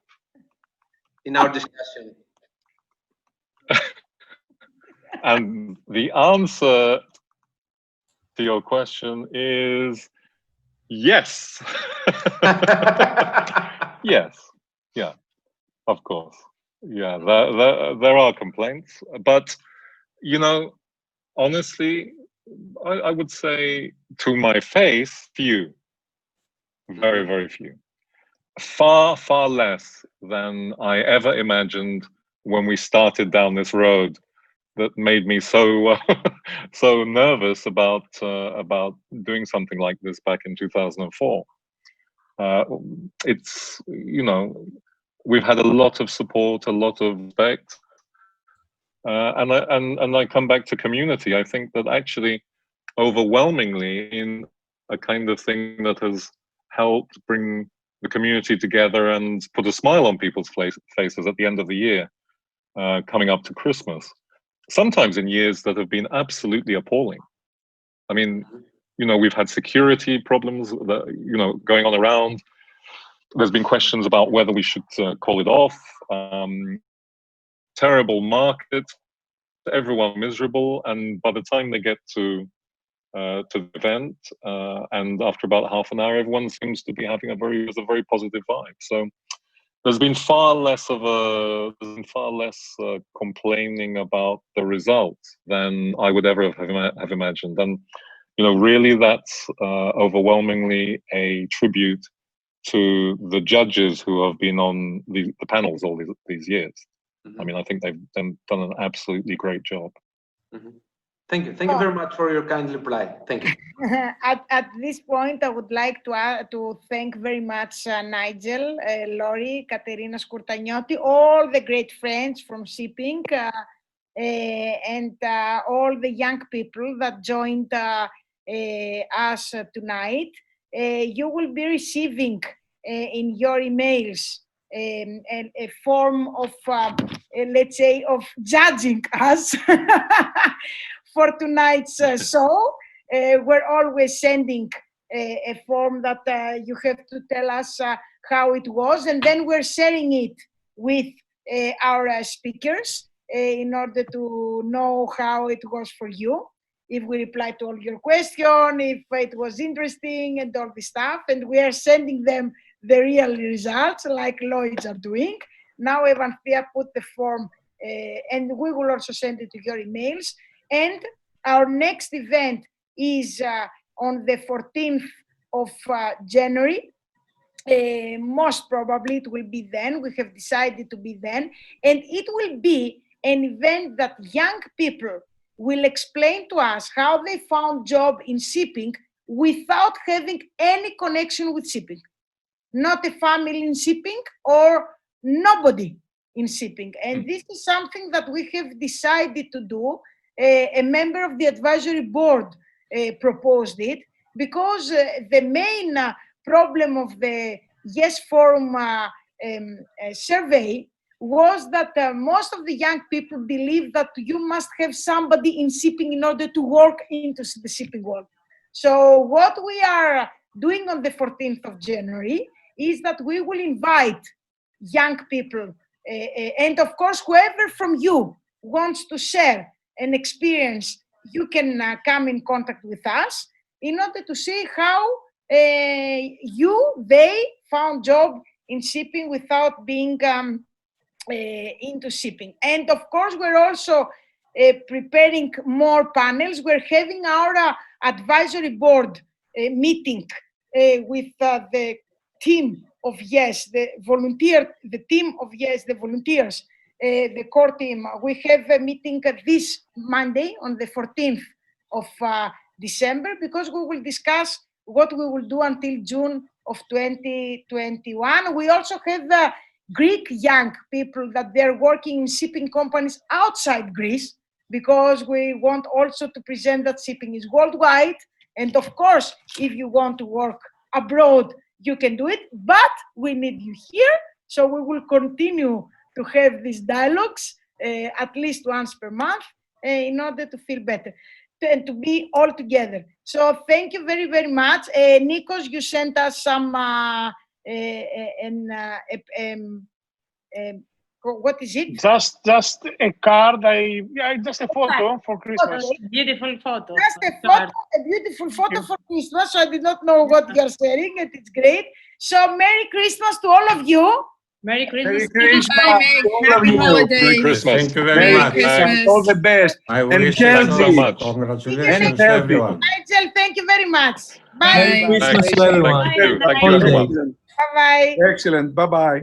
in our discussion. And the answer to your question is yes. Yes. Yeah. Of course. Yeah. There are complaints, but honestly, I would say to my face, few. Very, very few. Far, far less than I ever imagined when we started down this road. That made me so so nervous about doing something like this back in 2004. It's we've had a lot of support, a lot of respect, and I come back to community. I think that actually, overwhelmingly, in a kind of thing that has helped bring the community together and put a smile on people's faces at the end of the year, coming up to Christmas. Sometimes in years that have been absolutely appalling. I mean, we've had security problems that, going on around. There's been questions about whether we should call it off. Terrible market, everyone miserable. And by the time they get to the event, and after about half an hour, everyone seems to be having a very positive vibe. So there's been far less complaining about the results than I would ever have imagined. And really, that's overwhelmingly a tribute to the judges who have been on the panels all these years. Mm-hmm. I mean, I think they've done an absolutely great job. Mm-hmm. Thank you. Thank you very much for your kind reply. Thank you. At this point, I would like to thank very much Nigel, Lowry, Katerina, Skourtanioti, all the great friends from shipping, and all the young people that joined us tonight. You will be receiving in your emails a form of, let's say, of judging us for tonight's show. We're always sending a form that you have to tell us how it was, and then we're sharing it with our speakers. in order to know how it was for you. If we replied to all your questions, if it was interesting and all this stuff, and we are sending them the real results like Lloyd's are doing. Now Evanthea put the form and we will also send it to your emails. And our next event is on the 14th of January. Most probably it will be then. We have decided to be then. And it will be an event that young people will explain to us how they found job in shipping without having any connection with shipping. Not a family in shipping or nobody in shipping. And this is something that we have decided to do. A member of the advisory board proposed it because the main problem of the Yes Forum survey was that most of the young people believe that you must have somebody in shipping in order to work into the shipping world. So what we are doing on the 14th of January is that we will invite young people and of course whoever from you wants to share an experience, you can come in contact with us in order to see how they found job in shipping without being into shipping. And of course, we're also preparing more panels. We're having our advisory board meeting with the team of Yes, the team of Yes, the volunteers, the core team. We have a meeting this Monday on the 14th of December because we will discuss what we will do until June of 2021. We also have Greek young people that they're working in shipping companies outside Greece because we want also to present that shipping is worldwide. And of course, if you want to work abroad, you can do it, but we need you here. So we will continue to have these dialogues at least once per month in order to feel better and to be all together. So thank you very, very much. Nikos, you sent us some, what is it? Just a card. Just a photo for Christmas. Okay. Beautiful photo. Just a photo, a beautiful photo for Christmas. So I did not know what you're sharing, and it's great. So Merry Christmas to all of you. Merry Christmas. Merry Christmas. Happy holidays. Merry Christmas. Thank you very much. Christmas. All the best. I And wish you Thanks so much. congratulations to healthy. everyone. Nigel, thank you very much. Bye. Bye. Thanks. Thank you, everyone. Bye-bye. Excellent. Bye-bye.